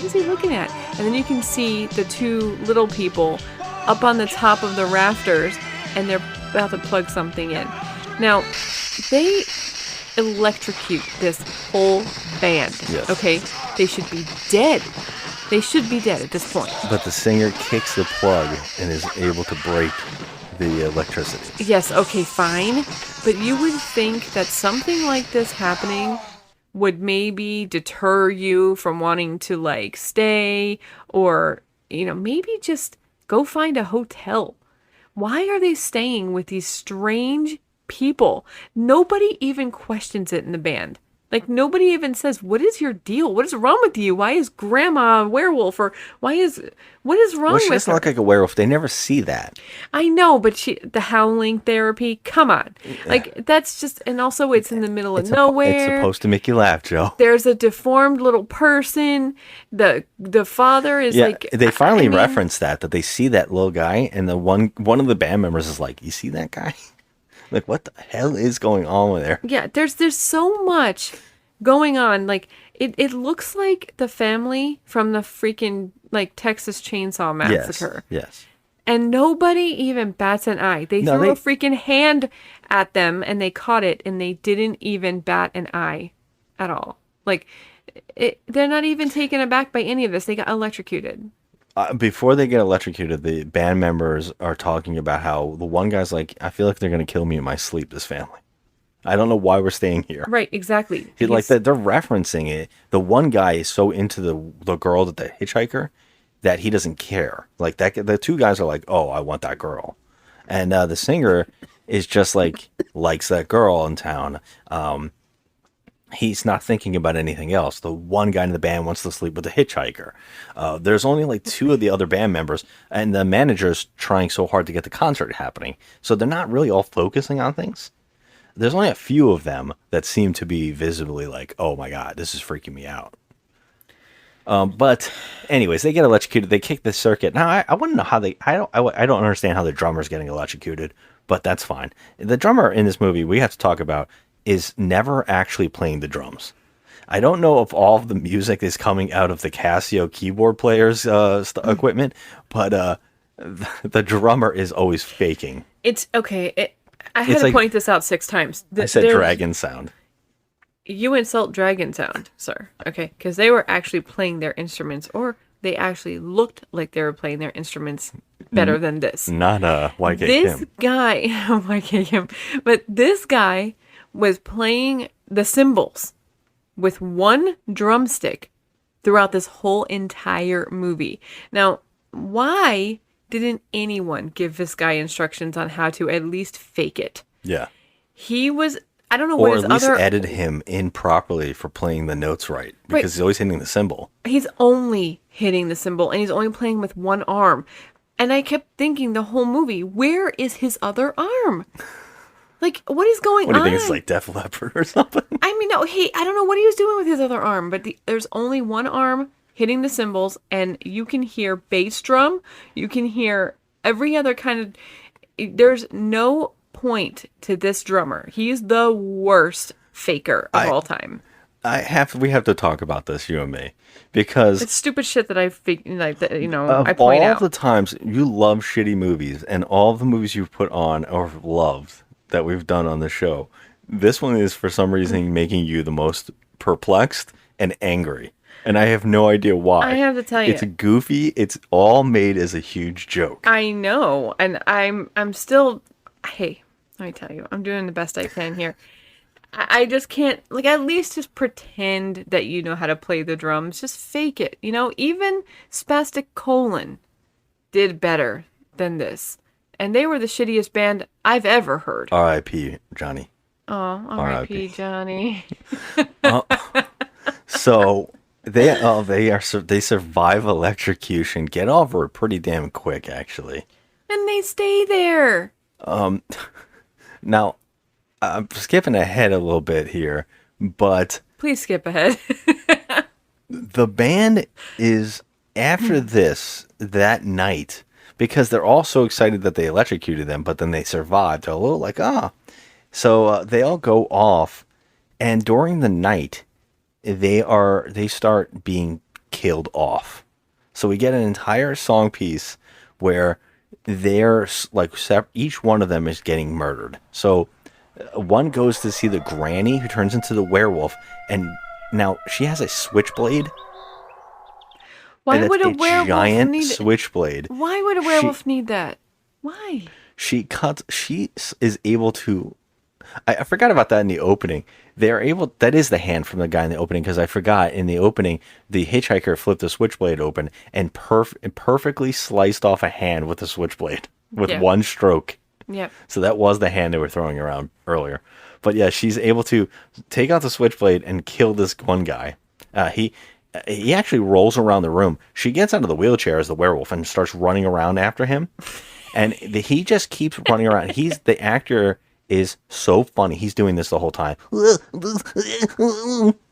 is he looking at? And then you can see the two little people up on the top of the rafters, and they're about to plug something in. Now, they electrocute this whole band. Yes. Okay? They should be dead. They should be dead at this point. But the singer kicks the plug and is able to break the electricity. Yes, okay, fine. But you would think that something like this happening would maybe deter you from wanting to, like, stay, or, you know, maybe just go find a hotel. Why are they staying with these strange people? Nobody even questions it in the band. Like, nobody even says, what is your deal? What is wrong with you? Why is grandma a werewolf? Or what is wrong Well, she with doesn't her? look like a werewolf. They never see that. I know, but the howling therapy, come on. Like, that's just, and also it's in the middle of nowhere. It's supposed to make you laugh, Joe. There's a deformed little person. The father is like... They finally I mean, reference that they see that little guy, and the one of the band members is like, you see that guy? Like, what the hell is going on there? Yeah, there's so much going on. Like, it looks like the family from the freaking, like, Texas Chainsaw Massacre. Yes. And nobody even bats an eye. They threw a freaking hand at them, and they caught it, and they didn't even bat an eye at all. Like, they're not even taken aback by any of this. They got electrocuted. Before they get electrocuted, the band members are talking about how the one guy's like, I feel like they're going to kill me in my sleep, this family. I don't know why we're staying here. Right, exactly. Like that, they're referencing it. The one guy is so into the girl, that the hitchhiker, that he doesn't care. Like that, the two guys are like, oh, I want that girl. And the singer is just like, likes that girl in town. He's not thinking about anything else. The one guy in the band wants to sleep with the hitchhiker. There's only like two of the other band members, and the manager's trying so hard to get the concert happening. So they're not really all focusing on things. There's only a few of them that seem to be visibly like, oh my God, this is freaking me out. But anyways, they get electrocuted. They kick the circuit. Now, I want to know how I don't understand how the drummer's getting electrocuted, but that's fine. The drummer in this movie, we have to talk about, is never actually playing the drums. I don't know if all of the music is coming out of the Casio keyboard player's equipment, but the drummer is always faking. It's okay. I had to point this out 6 times. I said dragon sound. You insult dragon sound, sir. Okay, because they were actually playing their instruments, or they actually looked like they were playing their instruments better than this. Not YK This Kim. guy, YK Kim, but this guy was playing the cymbals with one drumstick throughout this whole entire movie. Now, why didn't anyone give this guy instructions on how to at least fake it? Yeah. He was, I don't know what or his at least other... edit him in properly for playing the notes right, because he's always hitting the cymbal. He's only hitting the cymbal, and he's only playing with one arm. And I kept thinking the whole movie, where is his other arm? Like, what is going on? What do you think, it's like Def Leppard or something? I mean, no, I don't know what he was doing with his other arm, but there's only one arm hitting the cymbals, and you can hear bass drum, you can hear every other kind of... There's no point to this drummer. He's the worst faker of all time. We have to talk about this, you and me, because it's stupid shit that I point all out. the times you love shitty movies, and all the movies you've put on or loved that we've done on the show, this one is for some reason making you the most perplexed and angry, and I have no idea why. I have to tell you, it's goofy. It's all made as a huge joke. I know, and I'm still. Hey, let me tell you, I'm doing the best I can here. I just can't, like, at least just pretend that you know how to play the drums. Just fake it. You know, even Spastic Colon did better than this. And they were the shittiest band I've ever heard. R.I.P. Johnny. Oh, R.I.P. Johnny. So they survive electrocution, get over it pretty damn quick, actually. And they stay there. Now, I'm skipping ahead a little bit here, but... Please skip ahead. The band is, after this, that night, because they're all so excited that they electrocuted them, but then they survived. They're a little like, So they all go off And during the night, they start being killed off. So we get an entire song piece where they're like each one of them is getting murdered. So one goes to see the granny who turns into the werewolf, and now she has a switchblade. Why and would a it's werewolf giant need switchblade? Why would a werewolf need that? Why? She is able to. I forgot about that in the opening. They're able. That is the hand from the guy in the opening, because I forgot in the opening the hitchhiker flipped the switchblade open and perfectly sliced off a hand with the switchblade with one stroke. Yep. So that was the hand they were throwing around earlier. But yeah, she's able to take out the switchblade and kill this one guy. He actually rolls around the room. She gets out of the wheelchair as the werewolf and starts running around after him. And he just keeps running around. The actor is so funny. He's doing this the whole time.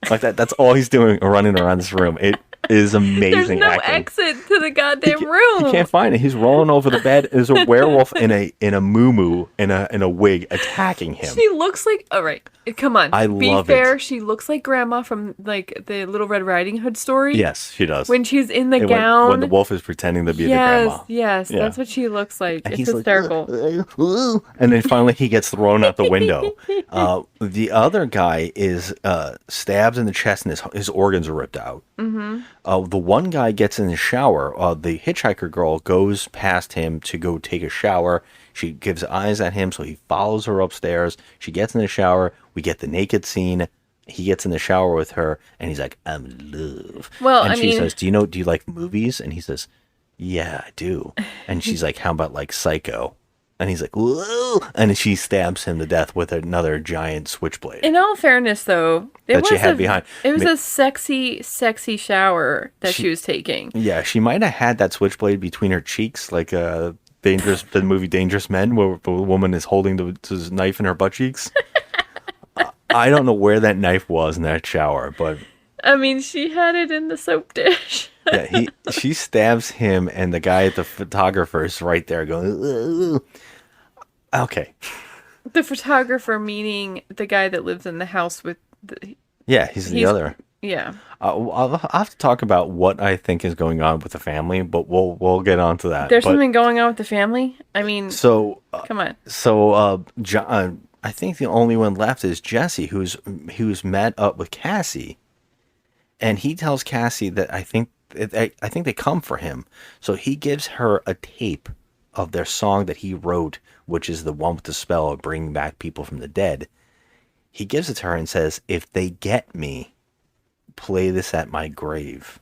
Like that. That's all he's doing, running around this room. It is amazing. There's no acting. exit to the goddamn room. You can't find it. He's rolling over the bed. There's a werewolf in a muumuu in a wig attacking him. She looks like. All right, come on. Be fair. She looks like Grandma from like the Little Red Riding Hood story. Yes, she does. When she's in the gown. When the wolf is pretending to be the grandma. Yes, Yeah. That's what she looks like. And It's he's hysterical. Like, and then finally he gets thrown out the window. The other guy is stabbed in the chest and his organs are ripped out. Mm-hmm. The one guy gets in the shower. The hitchhiker girl goes past him to go take a shower. She gives eyes at him, so he follows her upstairs. She gets in the shower. We get the naked scene. He gets in the shower with her, and he's like, "I'm in love." Well, and I she mean, says, "Do you like movies?" And he says, "Yeah, I do." And she's like, "How about like Psycho?" And he's like, "Whoa!" And she stabs him to death with another giant switchblade. In all fairness, though, it was a sexy, sexy shower that she was taking. Yeah, she might have had that switchblade between her cheeks, like the movie Dangerous Men, where the woman is holding the knife in her butt cheeks. I don't know where that knife was in that shower, but I mean, she had it in the soap dish. yeah, she stabs him, and the guy at the photographer is right there going, "Ugh." Okay. The photographer, meaning the guy that lives in the house with the... Yeah, he's the other. Yeah. I'll have to talk about what I think is going on with the family, but we'll get on to that. There's something going on with the family? I mean, come on. So, John, I think the only one left is Jesse, who's met up with Cassie, and he tells Cassie that I think they come for him. So he gives her a tape of their song that he wrote, which is the one with the spell of bringing back people from the dead. He gives it to her and says, "If they get me, play this at my grave."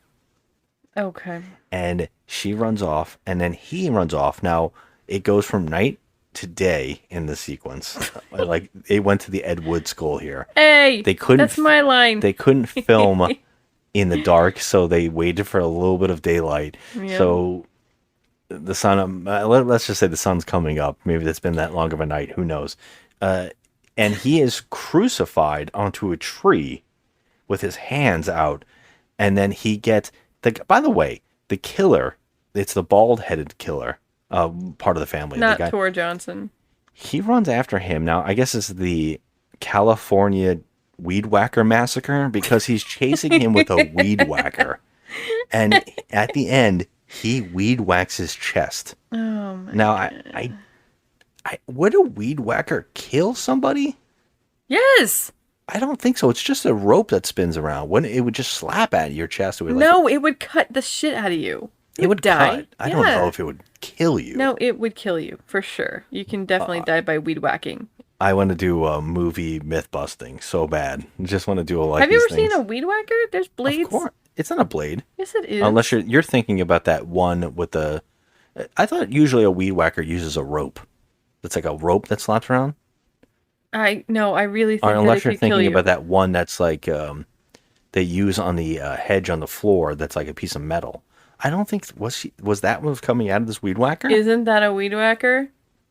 Okay. And she runs off, and then he runs off. Now, it goes from night to day in the sequence. Like, they went to the Ed Wood School here. Hey, they couldn't. That's my line. They couldn't film in the dark, so they waited for a little bit of daylight. Yeah. So the sun, let's just say the sun's coming up. Maybe it's been that long of a night. Who knows? And he is crucified onto a tree with his hands out. And then he gets by the way, the killer, it's the bald-headed killer, part of the family. Not the guy, Tor Johnson. He runs after him. Now, I guess it's the California weed whacker massacre, because he's chasing him with a weed whacker. And at the end, he weed whacks his chest. Oh my now, God. I would a weed whacker kill somebody? Yes. I don't think so. It's just a rope that spins around. When it would just slap at your chest. It would No, it would cut the shit out of you. It would die. cut. I don't know if it would kill you. No, it would kill you for sure. You can definitely die by weed whacking. I want to do a movie myth busting so bad. I just want to do a like. Have you ever things. seen a weed whacker? There's blades. Of course, it's not a blade. Yes, it is. Unless you're thinking about that one with the. I thought usually a weed whacker uses a rope. It's like a rope that slaps around. I really think Or that unless it you're could kill thinking you. about that one that's like they use on the hedge on the floor. That's like a piece of metal. I don't think was that what was coming out of this weed whacker? Isn't that a weed whacker?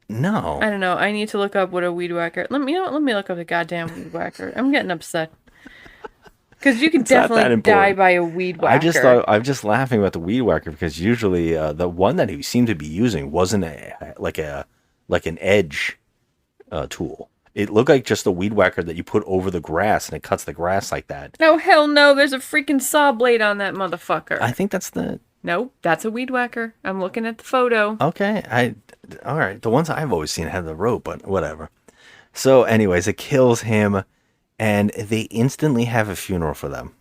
No. I don't know. I need to look up what a weed whacker. Let me look up the goddamn weed whacker. I'm getting upset. Because you can It's not that definitely die important. by a weed whacker. I'm just laughing about the weed whacker because usually the one that he seemed to be using wasn't like an edge tool. It looked like just a weed whacker that you put over the grass and it cuts the grass like that. Oh, hell no. There's a freaking saw blade on that motherfucker. I think that's the... Nope, that's a weed whacker. I'm looking at the photo. Okay, all right. The ones I've always seen have the rope, but whatever. So anyways, it kills him and they instantly have a funeral for them.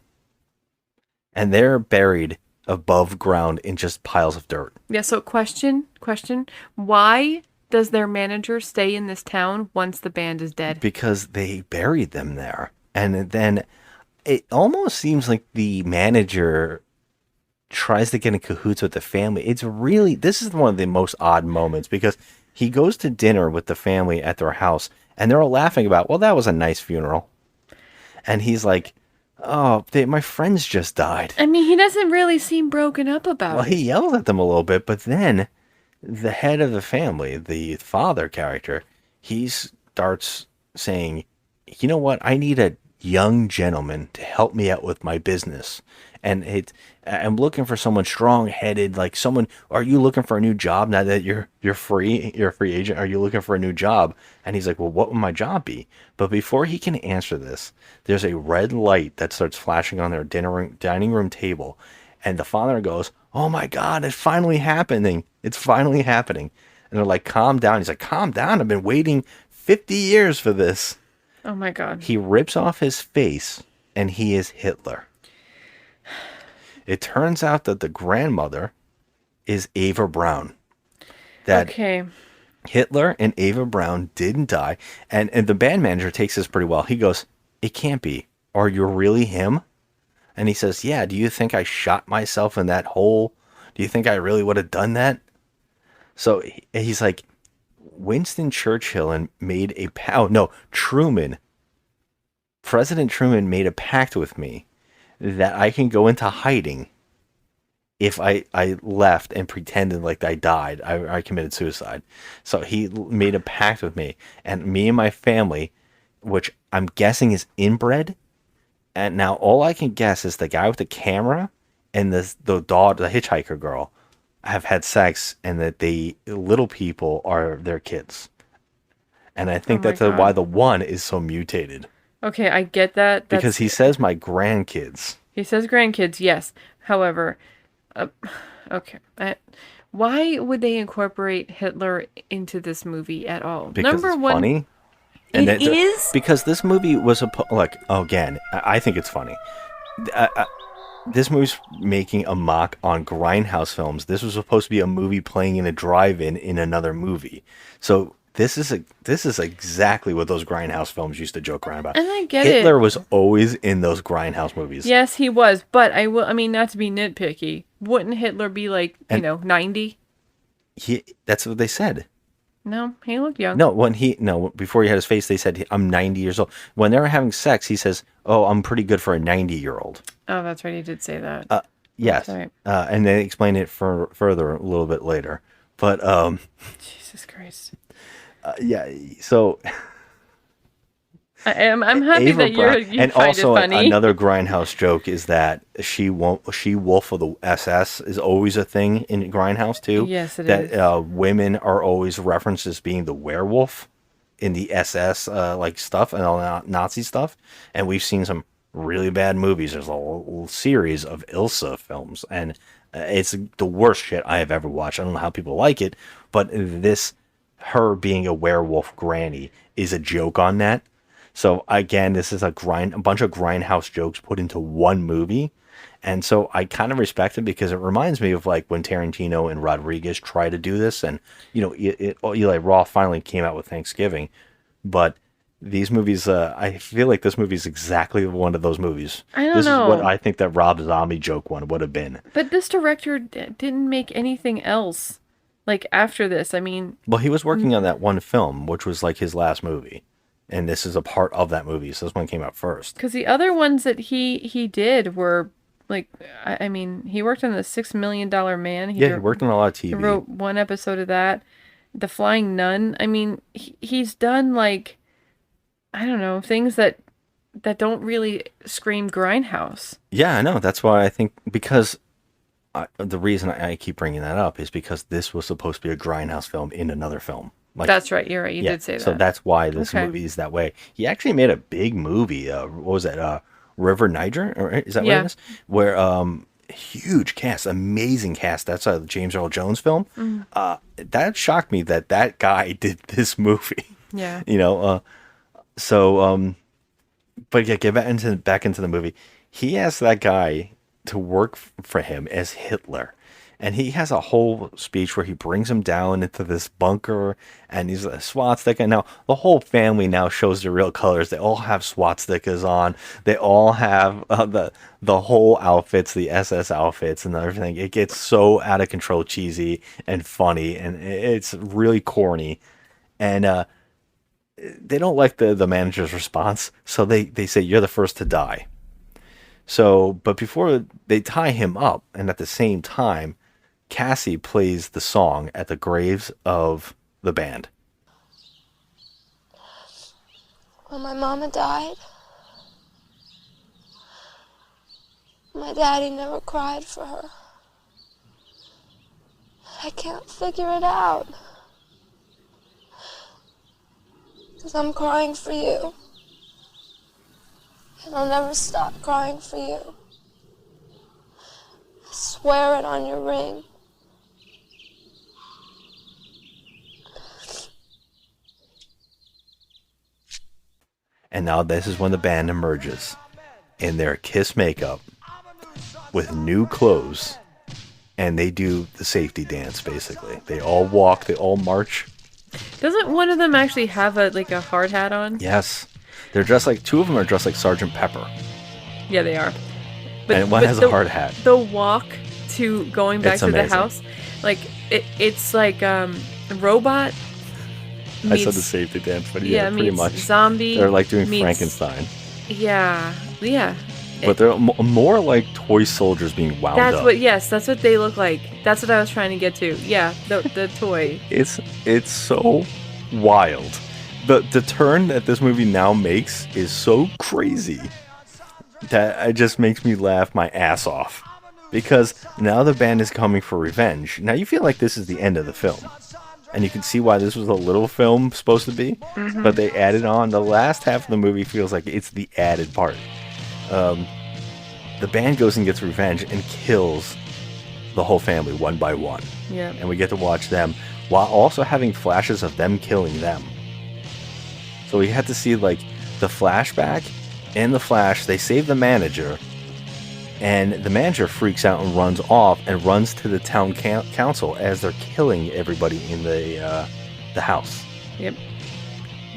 And they're buried above ground in just piles of dirt. Yeah, so question. Why does their manager stay in this town once the band is dead? Because they buried them there. And then it almost seems like the manager tries to get in cahoots with the family. This is one of the most odd moments because he goes to dinner with the family at their house and they're all laughing about, well, that was a nice funeral. And he's like, oh, my friends just died. I mean, he doesn't really seem broken up about Well, it. he yells at them a little bit, but then the head of the family, the father character, he starts saying, you know what? I need a young gentleman to help me out with my business. And I'm looking for someone strong-headed, like someone. Are you looking for a new job now that you're free? You're a free agent. Are you looking for a new job? And he's like, well, what would my job be? But before he can answer this, there's a red light that starts flashing on their dining room table, and the father goes, oh my God, it's finally happening. It's finally happening. And they're like, calm down. He's like, calm down. I've been waiting 50 years for this. Oh my God. He rips off his face, and he is Hitler. It turns out that the grandmother is Ava Braun. Okay. Hitler and Ava Braun didn't die. And the band manager takes this pretty well. He goes, it can't be. Are you really him? And he says, yeah, do you think I shot myself in that hole? Do you think I really would have done that? So he's like, Winston Churchill made a Truman. President Truman made a pact with me that I can go into hiding if I left and pretended like I died. I committed suicide. So he made a pact with me. And me and my family, which I'm guessing is inbred. And now all I can guess is the guy with the camera and the hitchhiker girl have had sex, and that the little people are their kids. And I think that's why the one is so mutated. Okay, I get that. Because he says my grandkids. He says grandkids, yes. However, okay. Why would they incorporate Hitler into this movie at all? Because Number it's one, funny. And it is? Because this movie was again, I think it's funny. This movie's making a mock on grindhouse films. This was supposed to be a movie playing in a drive-in in another movie. So this is exactly what those grindhouse films used to joke around about. And I get Hitler was always in those grindhouse movies. Yes, he was. But I mean, not to be nitpicky, wouldn't Hitler be like, 90? That's what they said. No, he looked young. Before he had his face, they said, I'm 90 years old. When they were having sex, he says, oh, I'm pretty good for a 90-year-old. Oh, that's right. He did say that. Yes. Right. And they explain it further a little bit later. But, Jesus Christ. Yeah, so... I'm happy Ava that Braun, you and find also it funny. Another grindhouse joke is that she Wolf of the SS is always a thing in grindhouse too. Yes, it that, is. That women are always referenced as being the werewolf in the SS like stuff and all Nazi stuff. And we've seen some really bad movies. There's a whole series of Ilsa films, and it's the worst shit I have ever watched. I don't know how people like it, but her being a werewolf granny is a joke on that. So again, this is a bunch of grindhouse jokes put into one movie. And so I kind of respect it because it reminds me of like when Tarantino and Rodriguez tried to do this, and Eli Roth finally came out with Thanksgiving. But these movies, I feel like this movie is exactly one of those movies. I don't know. This is what I think that Rob Zombie joke one would have been. But this director didn't make anything else like after this. I mean, well, he was working on that one film, which was like his last movie. And this is a part of that movie, so this one came out first. Because the other ones that he did were, like, I mean, he worked on the $6 Million Man. He worked on a lot of TV. He wrote one episode of that. The Flying Nun. I mean, he's done, like, I don't know, things that don't really scream grindhouse. Yeah, I know. That's why I think, because the reason I keep bringing that up is because this was supposed to be a grindhouse film in another film. Like, That's right. You're right. You did say that. So that's why this Okay. movie is that way. He actually made a big movie. What was that? River Niger? Is that what Yeah. it is? Where huge cast, amazing cast. That's a James Earl Jones film. That shocked me that that guy did this movie. Yeah. You know. But yeah, get back into the movie. He asked that guy to work for him as Hitler. And he has a whole speech where he brings him down into this bunker and he's a swastika. Now, the whole family now shows their real colors. They all have swastikas on. They all have the whole outfits, the SS outfits and everything. It gets so out of control, cheesy and funny, and it's really corny. And they don't like the manager's response, so they say, "You're the first to die." So, but before they tie him up, and at the same time, Cassie plays the song at the graves of the band. When my mama died, my daddy never cried for her. I can't figure it out. 'Cause I'm crying for you. And I'll never stop crying for you. I swear it on your ring. And now this is when the band emerges in their Kiss makeup with new clothes, and they do the safety dance. Basically, they all walk, they all march. Doesn't one of them actually have a hard hat on? Yes, they're dressed like, two of them are dressed like Sergeant Pepper, Yeah, they are. and one has a hard hat. The walk to going back It's to the amazing. house, like it's like robot. I said the safety dance, but yeah, pretty meets much. zombie. They're like doing meets- Frankenstein, Yeah, yeah. but they're more like toy soldiers being wound That's up. what. Yes, that's what they look like. That's what I was trying to get to. Yeah, the toy. It's so wild. The turn that this movie now makes is so crazy that it just makes me laugh my ass off. Because now the band is coming for revenge. Now you feel like this is the end of the film. And you can see why this was a little film supposed to be. But they added on. The last half of the movie feels like it's the added part. The band goes and gets revenge and kills the whole family one by one. Yeah. And we get to watch them while also having flashes of them killing them. So we had to see like the flashback. In the flash, they save the manager, and the manager freaks out and runs off and runs to the town council as they're killing everybody in the house. Yep.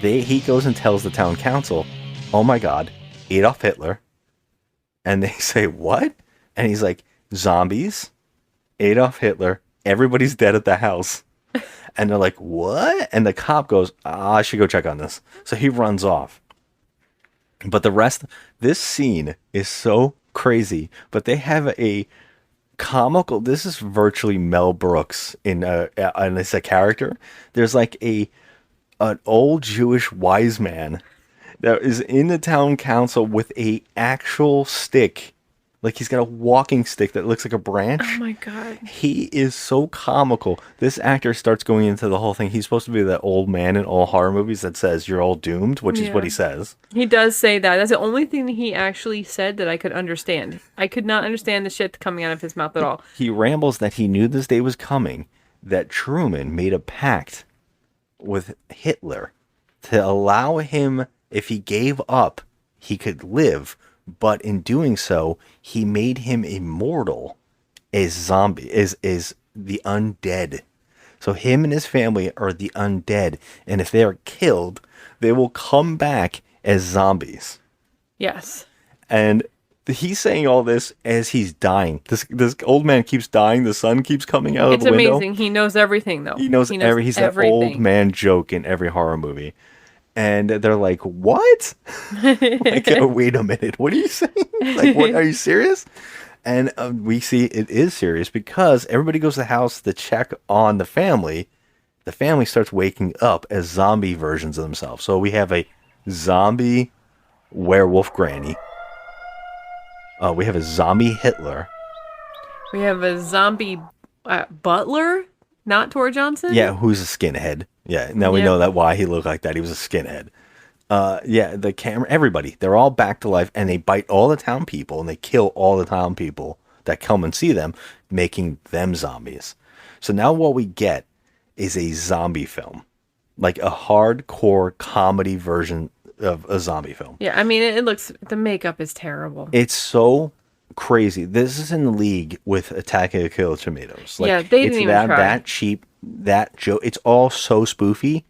He goes and tells the town council, "Oh my God, Adolf Hitler," and they say, "What?" And he's like, "Zombies, Adolf Hitler, everybody's dead at the house." And they're like, "What?" And the cop goes, "I should go check on this." So he runs off. But the rest, this scene is so crazy. But they have a comical. This is virtually Mel Brooks and it's a character. There's like an old Jewish wise man that is in the town council with a actual stick. Like he's got a walking stick that looks like a branch. Oh my God. He is so comical. This actor starts going into the whole thing. He's supposed to be that old man in all horror movies that says you're all doomed, which is what he says. He does say that. That's the only thing that he actually said that I could understand. I could not understand the shit coming out of his mouth at all. He rambles that he knew this day was coming, that Truman made a pact with Hitler to allow him, if he gave up, he could live. But in doing so, he made him immortal as zombie, is the undead. So him and his family are the undead, and if they are killed, they will come back as zombies. Yes. And he's saying all this as he's dying. This old man keeps dying. The sun keeps coming out of It's the window. amazing. He knows everything, though. He knows he's that old everything. man joke in every horror movie. And they're like, "What?" Like, oh, wait a minute. What are you saying? Like, what? Are you serious? And we see it is serious because everybody goes to the house to check on the family. The family starts waking up as zombie versions of themselves. So we have a zombie werewolf granny. We have a zombie Hitler. We have a zombie butler. Not Tor Johnson? Yeah, who's a skinhead. Yeah, now we Yep. know that why he looked like that. He was a skinhead. Yeah, the camera, everybody, they're all back to life, and they bite all the town people, and they kill all the town people that come and see them, making them zombies. So now what we get is a zombie film, like a hardcore comedy version of a zombie film. Yeah, I mean, it looks, the makeup is terrible. It's so crazy. This is in the league with Attack of the Killer Tomatoes. Like, Yeah, they didn't it's even try. that cheap, that joke. It's all so spoofy,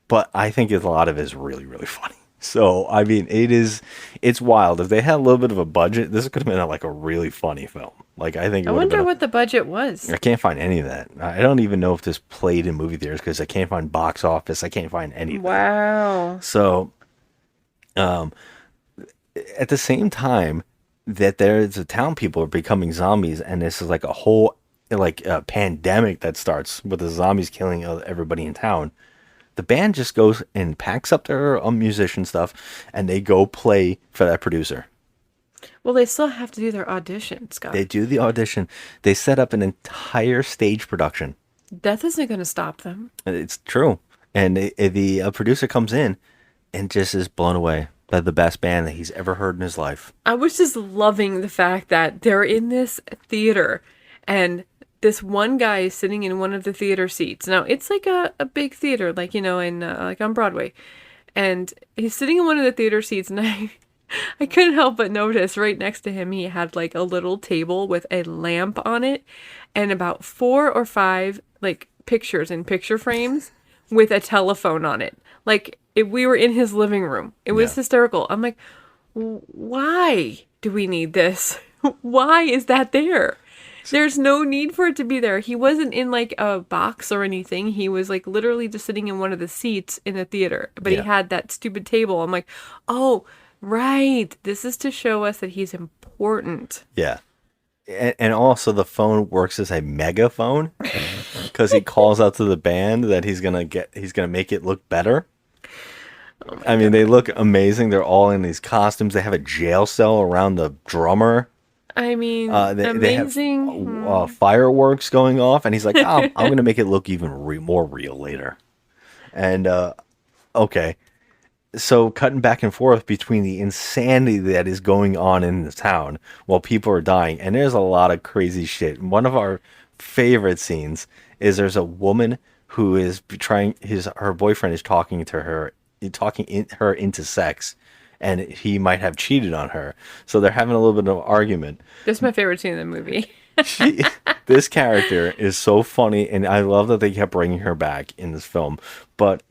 but I think a lot of it is really, really funny. So, I mean, it's wild. If they had a little bit of a budget, this could have been like a really funny film. Like, I think it I would have wonder been. what the budget was. I can't find any of that. I don't even know if this played in movie theaters because I can't find box office. I can't find anything. Wow. So, at the same time that there's the town people are becoming zombies, and this is like a whole like a pandemic that starts with the zombies killing everybody in town. The band just goes and packs up their musician stuff, and they go play for that producer. Well, they still have to do their audition, Scott. They do the audition. They set up an entire stage production. Death isn't going to stop them. It's true. And the producer comes in and just is blown away by the best band that he's ever heard in his life. I was just loving the fact that they're in this theater and this one guy is sitting in one of the theater seats. Now, it's like a big theater, like, you know, in like on Broadway. And he's sitting in one of the theater seats, and I couldn't help but notice right next to him, he had like a little table with a lamp on it and about 4 or 5 like pictures in picture frames with a telephone on it. Like if we were in his living room. It was hysterical. I'm like, why do we need this? Why is that there? There's no need for it to be there. He wasn't in like a box or anything. He was like literally just sitting in one of the seats in the theater. But he had that stupid table. I'm like, oh, right. This is to show us that he's important. Yeah. And also the phone works as a megaphone because he calls out to the band that he's gonna make it look better. I mean, they look amazing. They're all in these costumes. They have a jail cell around the drummer. I mean, They amazing. have fireworks going off, and he's like, I'm going to make it look even more real later. And, okay. So cutting back and forth between the insanity that is going on in the town while people are dying, and there's a lot of crazy shit. One of our favorite scenes is there's a woman who is her boyfriend is talking her into sex, and he might have cheated on her. So they're having a little bit of an argument. That's my favorite scene in the movie. This character is so funny, and I love that they kept bringing her back in this film. But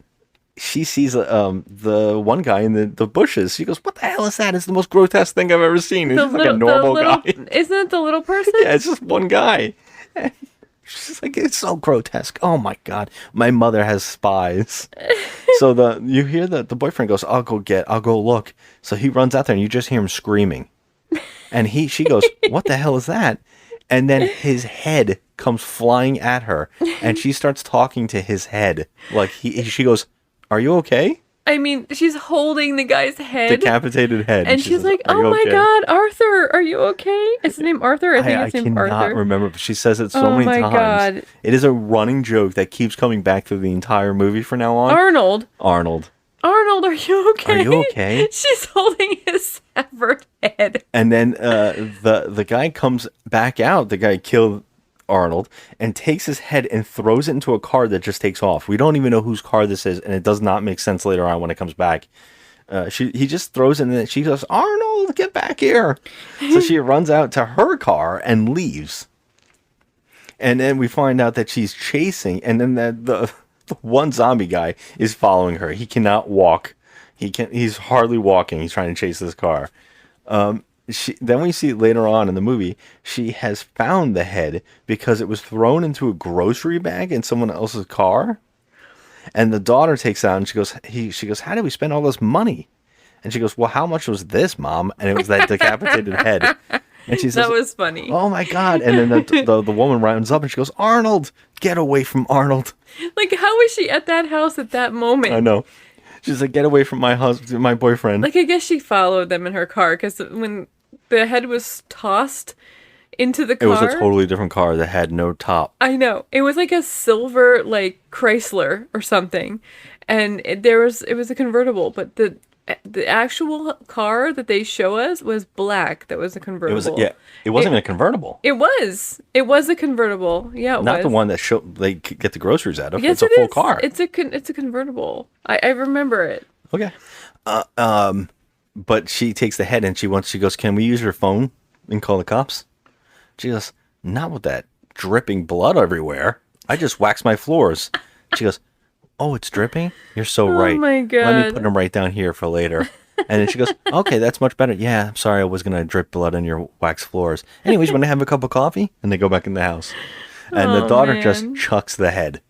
she sees the one guy in the bushes. She goes, "What the hell is that? It's the most grotesque thing I've ever seen." And he's like a normal guy. Isn't it the little person? Yeah, it's just one guy. She's like, it's so grotesque. Oh my god, my mother has spies. So you hear the boyfriend goes, I'll go look. So he runs out there, and you just hear him screaming. And she goes, what the hell is that? And then his head comes flying at her, and she starts talking to his head. Like she goes, are you okay? I mean, she's holding the guy's head. Decapitated head. And she's says, like, "Are oh you my okay?" God, Arthur, are you okay? Is his name Arthur? I think I it's named cannot Arthur. remember, but she says it so many my times. God. It is a running joke that keeps coming back through the entire movie from now on. Arnold, are you okay? Are you okay? She's holding his severed head. And then the guy comes back out. The guy killed Arnold and takes his head and throws it into a car that just takes off. We don't even know whose car this is, and it does not make sense later on when it comes back. He just throws it in, and she goes, Arnold, get back here. So she runs out to her car and leaves. And then we find out that she's chasing, and then the one zombie guy is following her. He cannot walk. He's hardly walking. He's trying to chase this car. Then we see later on in the movie, she has found the head because it was thrown into a grocery bag in someone else's car. And the daughter takes out and she goes, how did we spend all this money? And she goes, well, how much was this, Mom? And it was that decapitated head. And she says, That was funny. oh my God. And then the woman runs up and she goes, Arnold, get away from Arnold. Like, how was she at that house at that moment? I know. She's like, get away from my husband, my boyfriend. Like, I guess she followed them in her car because when the head was tossed, into the It was car. a totally different car that had no top. I know. It was like a silver, like Chrysler or something, and it was a convertible, but the actual car that they show us was black. That was a It convertible. was It wasn't a convertible. It was. It was a convertible. Yeah, it Not was. the one that they could get the groceries out of. Yes, it's a full car. It's a convertible. I remember it. Okay. But she takes the head and she goes, "Can we use your phone and call the cops?" She goes, "Not with that dripping blood everywhere. I just waxed my floors." She goes, "Oh, it's dripping? You're so right. my Let me God. put them right down here for later." And then she goes, "Okay, that's much better. Yeah, I'm sorry I was going to drip blood on your wax floors. Anyways, want to have a cup of coffee?" And they go back in the house. And the daughter just man. chucks the head.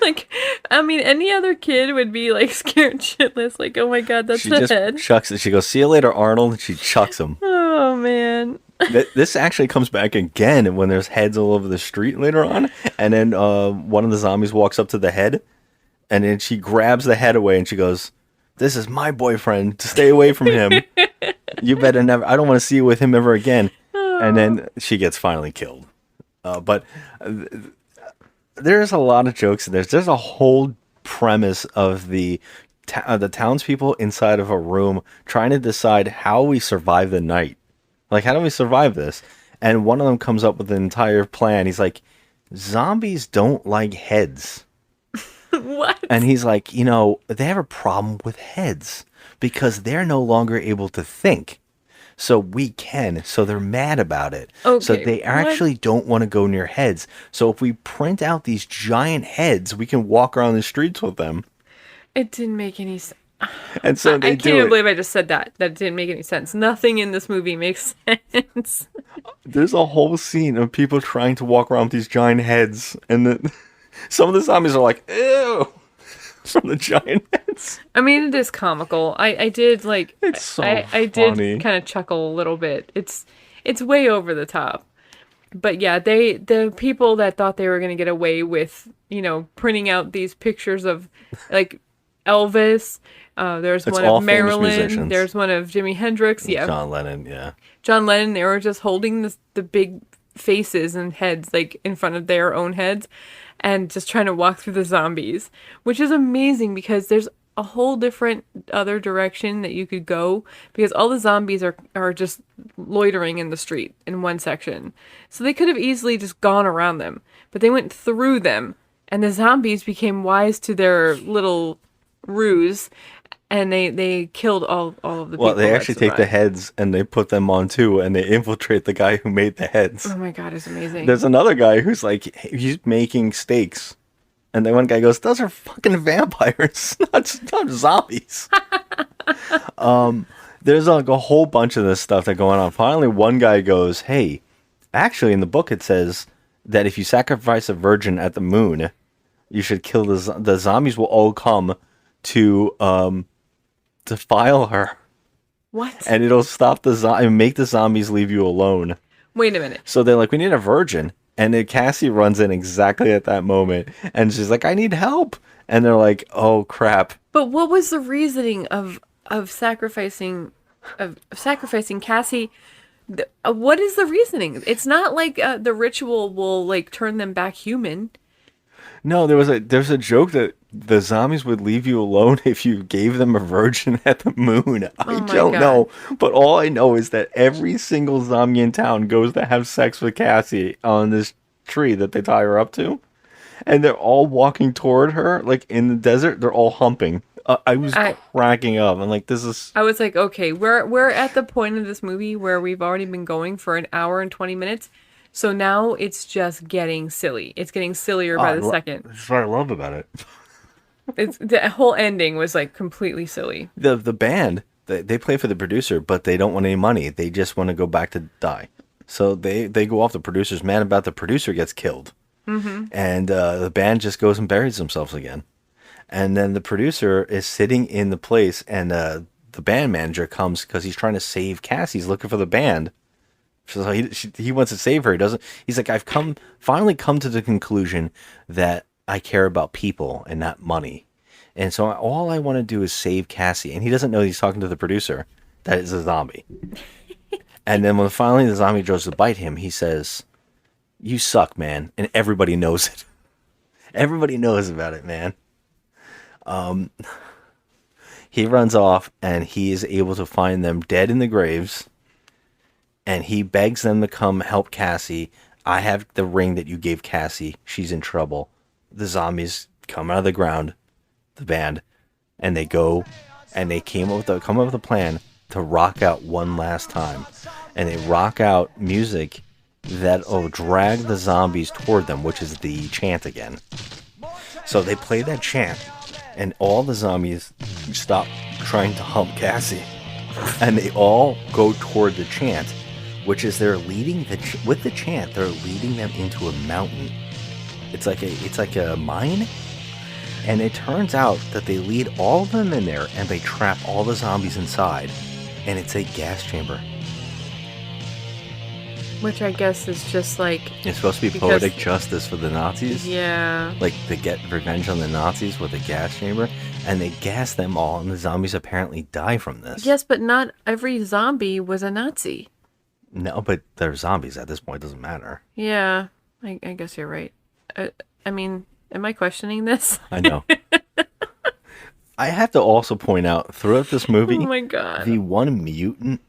Like, I mean, any other kid would be like scared shitless. Like, oh my God, that's She the just head. chucks it. She goes, "See you later, Arnold." And she chucks him. Oh man. This actually comes back again when there's heads all over the street later on. And then one of the zombies walks up to the head. And then she grabs the head away and she goes, "This is my boyfriend. Stay away from him. You better never. I don't want to see you with him ever again." And then she gets finally killed. But there's a lot of jokes in this. There's a whole premise of the townspeople inside of a room trying to decide how we survive the night. Like, how do we survive this? And one of them comes up with an entire plan. He's like, "Zombies don't like heads." What? And he's like, they have a problem with heads because they're no longer able to think. So we can. So they're mad about it. So Okay, they actually don't want to go near heads. So if we print out these giant heads, we can walk around the streets with them. It didn't make any sense. And so I they can't do even it. believe I just said that. That didn't make any sense. Nothing in this movie makes sense. There's a whole scene of people trying to walk around with these giant heads. And then some of the zombies are like, "Ew," from the giant heads. I mean, it is comical. I did like. It's so I funny. did kind of chuckle a little bit. It's way over the top. But yeah, the people that thought they were gonna get away with, printing out these pictures of like Elvis. There's It's one all of famous Marilyn. musicians. There's one of Jimi Hendrix. Yeah, John Lennon, yeah. John Lennon. They were just holding the big faces and heads like in front of their own heads, and just trying to walk through the zombies, which is amazing because there's a whole different other direction that you could go because all the zombies are just loitering in the street in one section. So they could have easily just gone around them, but they went through them, and the zombies became wise to their little ruse, and they killed all of the people. Well, they that actually take the survived. heads and they put them on too, and they infiltrate the guy who made the heads. Oh my God, it's amazing. There's another guy who's like, he's making steaks. And then one guy goes, "Those are fucking vampires, not zombies." There's like a whole bunch of this stuff that going on. Finally, one guy goes, "Hey, actually in the book it says that if you sacrifice a virgin at the moon, you should kill the zombies will all come to file her. What? And it'll stop and make the zombies leave you alone." Wait a minute. So they're like, "We need a virgin." And then Cassie runs in exactly at that moment. And she's like, "I need help." And they're like, "Oh, crap." But what was the reasoning of sacrificing Cassie? What is the reasoning? It's not like the ritual will like turn them back human. No, there's a joke that the zombies would leave you alone if you gave them a virgin at the moon. I Oh my don't God. know. But all I know is that every single zombie in town goes to have sex with Cassie on this tree that they tie her up to. And they're all walking toward her, like in the desert. They're all humping. I was cracking up. I'm like, this is... I was like, okay, we're at the point of this movie where we've already been going for an hour and 20 minutes. So now it's just getting silly. It's getting sillier by the second. That's what I love about it. It's the whole ending was like completely silly. The band, they play for the producer, but they don't want any money. They just want to go back to die. So they go off. The producer's mad about the producer gets killed. Mm-hmm. And the band just goes and buries themselves again. And then the producer is sitting in the place, and the band manager comes because he's trying to save Cassie. He's looking for the band. So he wants to save her. He's like, "I've finally come to the conclusion that I care about people and not money. And so all I want to do is save Cassie. And he doesn't know he's talking to the producer. That is a zombie. And then when finally the zombie goes to bite him, he says, "You suck, man." And everybody knows it. Everybody knows about it, man. He runs off and he is able to find them dead in the graves. And he begs them to come help Cassie. "I have the ring that you gave Cassie. She's in trouble." The zombies come out of the ground, the band, and they go and they come up with a plan to rock out one last time. And they rock out music that will drag the zombies toward them, which is the chant again. So they play that chant, and all the zombies stop trying to hump Cassie, and they all go toward the chant, which is they're leading with the chant. They're leading them into a mountain. It's like a mine, and it turns out that they lead all of them in there, and they trap all the zombies inside, and it's a gas chamber. Which I guess is just like... It's supposed to be poetic justice for the Nazis. Yeah. Like, they get revenge on the Nazis with a gas chamber, and they gas them all, and the zombies apparently die from this. Yes, but not every zombie was a Nazi. No, but they're zombies at this point. It doesn't matter. Yeah, I guess you're right. I mean, am I questioning this? I know. I have to also point out, throughout this movie... Oh my god. The one mutant,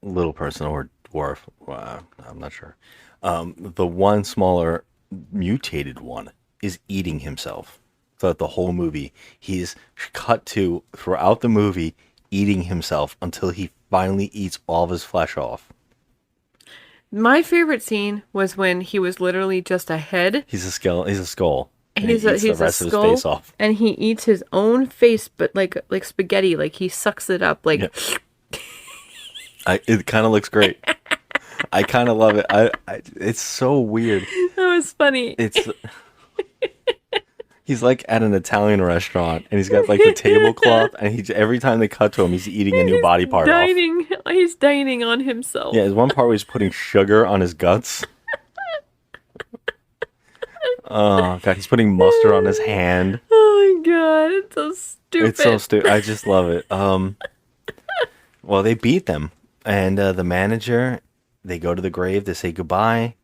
little person or dwarf, I'm not sure. The one smaller mutated one is eating himself. Throughout the whole movie, he's cut to, throughout the movie, eating himself until he finally eats all of his flesh off. My favorite scene was when he was literally just a head. He's a skull. He's a skull. And he's the rest of his face off. And he eats his own face, but like spaghetti. Like he sucks it up. Like it kind of looks great. I kind of love it. It's so weird. That was funny. He's like at an Italian restaurant, and he's got like the tablecloth, and every time they cut to him, he's eating a new body part off. He's dining on himself. Yeah, there's one part where he's putting sugar on his guts. Oh god, he's putting mustard on his hand. Oh my god, it's so stupid. It's so stupid. I just love it. Well, they beat them, and the manager, they go to the grave, they say goodbye,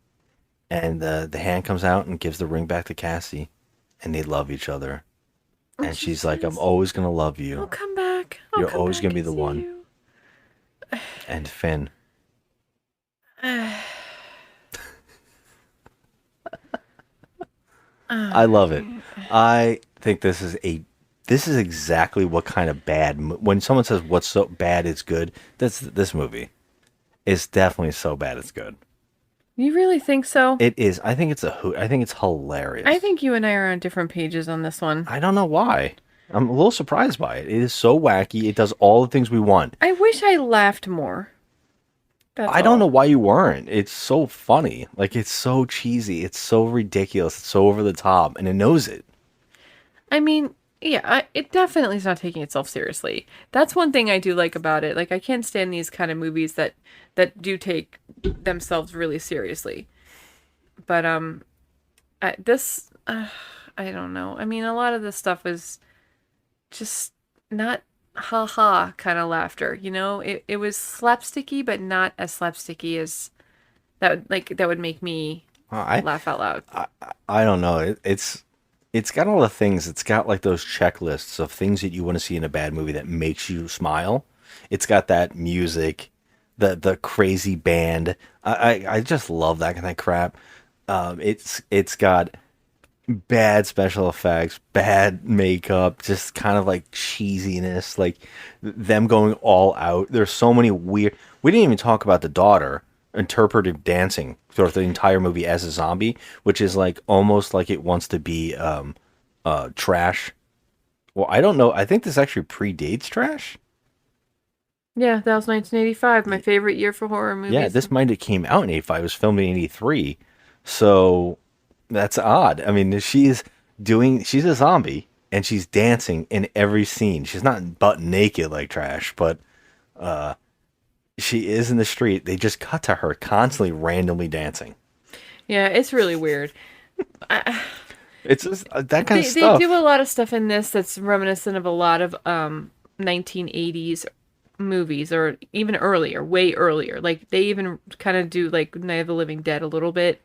and the hand comes out and gives the ring back to Cassie, and they love each other. And she's like, "I'm always gonna love you. I'll come back. You're always gonna be the one." And Finn. I love it. I think this is exactly what kind of bad. When someone says what's so bad it's good, this movie is definitely so bad it's good. You really think so? It is. I think it's a hoot. I think it's hilarious. I think you and I are on different pages on this one. I don't know why. I'm a little surprised by it. It is so wacky. It does all the things we want. I wish I laughed more. I don't know why you weren't. It's so funny. Like, it's so cheesy. It's so ridiculous. It's so over the top, and it knows it. I mean, yeah, it definitely is not taking itself seriously. That's one thing I do like about it. Like, I can't stand these kind of movies that do take themselves really seriously. But I don't know. I mean, a lot of this stuff is just not ha-ha kind of laughter, you know? It was slapsticky, but not as slapsticky as that would make me laugh out loud. I don't know. It's got all the things. It's got like those checklists of things that you want to see in a bad movie that makes you smile. It's got that music, the crazy band. I just love that kind of crap. It's got bad special effects, bad makeup, just kind of like cheesiness, like them going all out. There's so many weird. We didn't even talk about the daughter interpretive dancing throughout the entire movie as a zombie, which is like almost like it wants to be trash. Well, I don't know. I think this actually predates Trash. Yeah, that was 1985, my favorite year for horror movies. Yeah, this might have came out in 85. It was filmed in 83. So that's odd. I mean, she's a zombie and she's dancing in every scene. She's not butt naked like Trash, but she is in the street. They just cut to her constantly randomly dancing. Yeah, it's really weird. It's just that kind of They stuff. do a lot of stuff in this that's reminiscent of a lot of 1980s movies, or even earlier, way earlier. Like they even kind of do like Night of the Living Dead a little bit,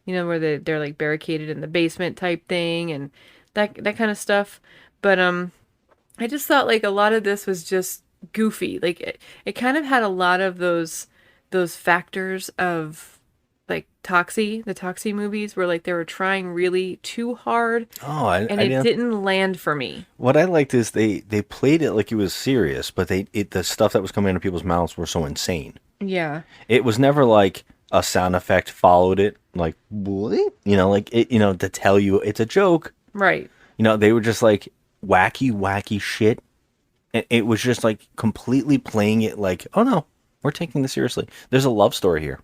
where they're like barricaded in the basement type thing and that kind of stuff. But I just thought like a lot of this was just goofy. Like it kind of had a lot of those factors of like the Toxie movies where like they were trying really too hard Oh, and I it didn't. didn't land for me. What I liked is they played it like it was serious, but the stuff that was coming out of people's mouths were so insane. Yeah. It was never like a sound effect followed it, like what? Like it, to tell you it's a joke. Right. They were just like wacky shit. And it was just like completely playing it like, oh no, we're taking this seriously. There's a love story here.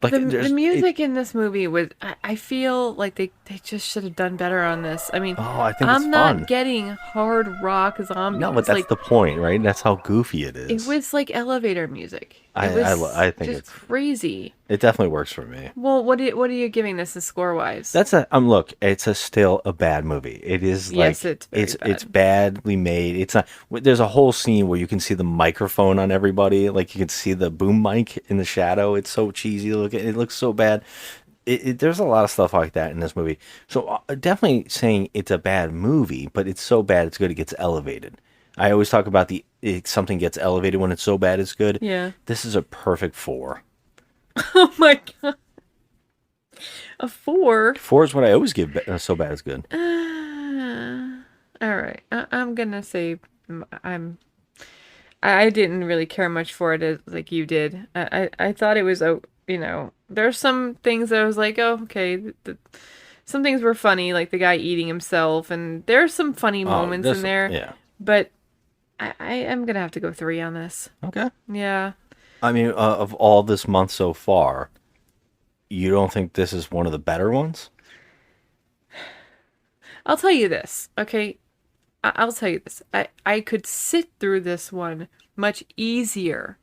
Like The music in this movie was, I feel like they just should have done better on this. I mean, I think it's I'm not fun. getting hard rock zombies. No, but that's like, the point, right? That's how goofy it is. it was like elevator music. I think just it's crazy. It definitely works for me. Well, what are you giving this score wise? That's look, it's still a bad movie. It is like Yes, it's very it's bad. badly made. It's not. There's a whole scene where you can see the microphone on everybody. Like you can see the boom mic in the shadow. It's so cheesy looking. It looks so bad. There's a lot of stuff like that in this movie. So definitely saying it's a bad movie, but it's so bad it's good it gets elevated. I always talk about something gets elevated when it's so bad it's good. Yeah. This is a perfect 4. Oh my god. A 4? 4 is what I always give so bad it's good. All right. I'm gonna say I didn't really care much for it as like you did. I thought it was there's some things that I was like, oh, okay. Some things were funny, like the guy eating himself, and there's some funny moments in there. Yeah. But I am gonna have to go 3 on this. Okay. Yeah. I mean, of all this month so far, you don't think this is one of the better ones? I'll tell you this, okay? I'll tell you this. I could sit through this one much easier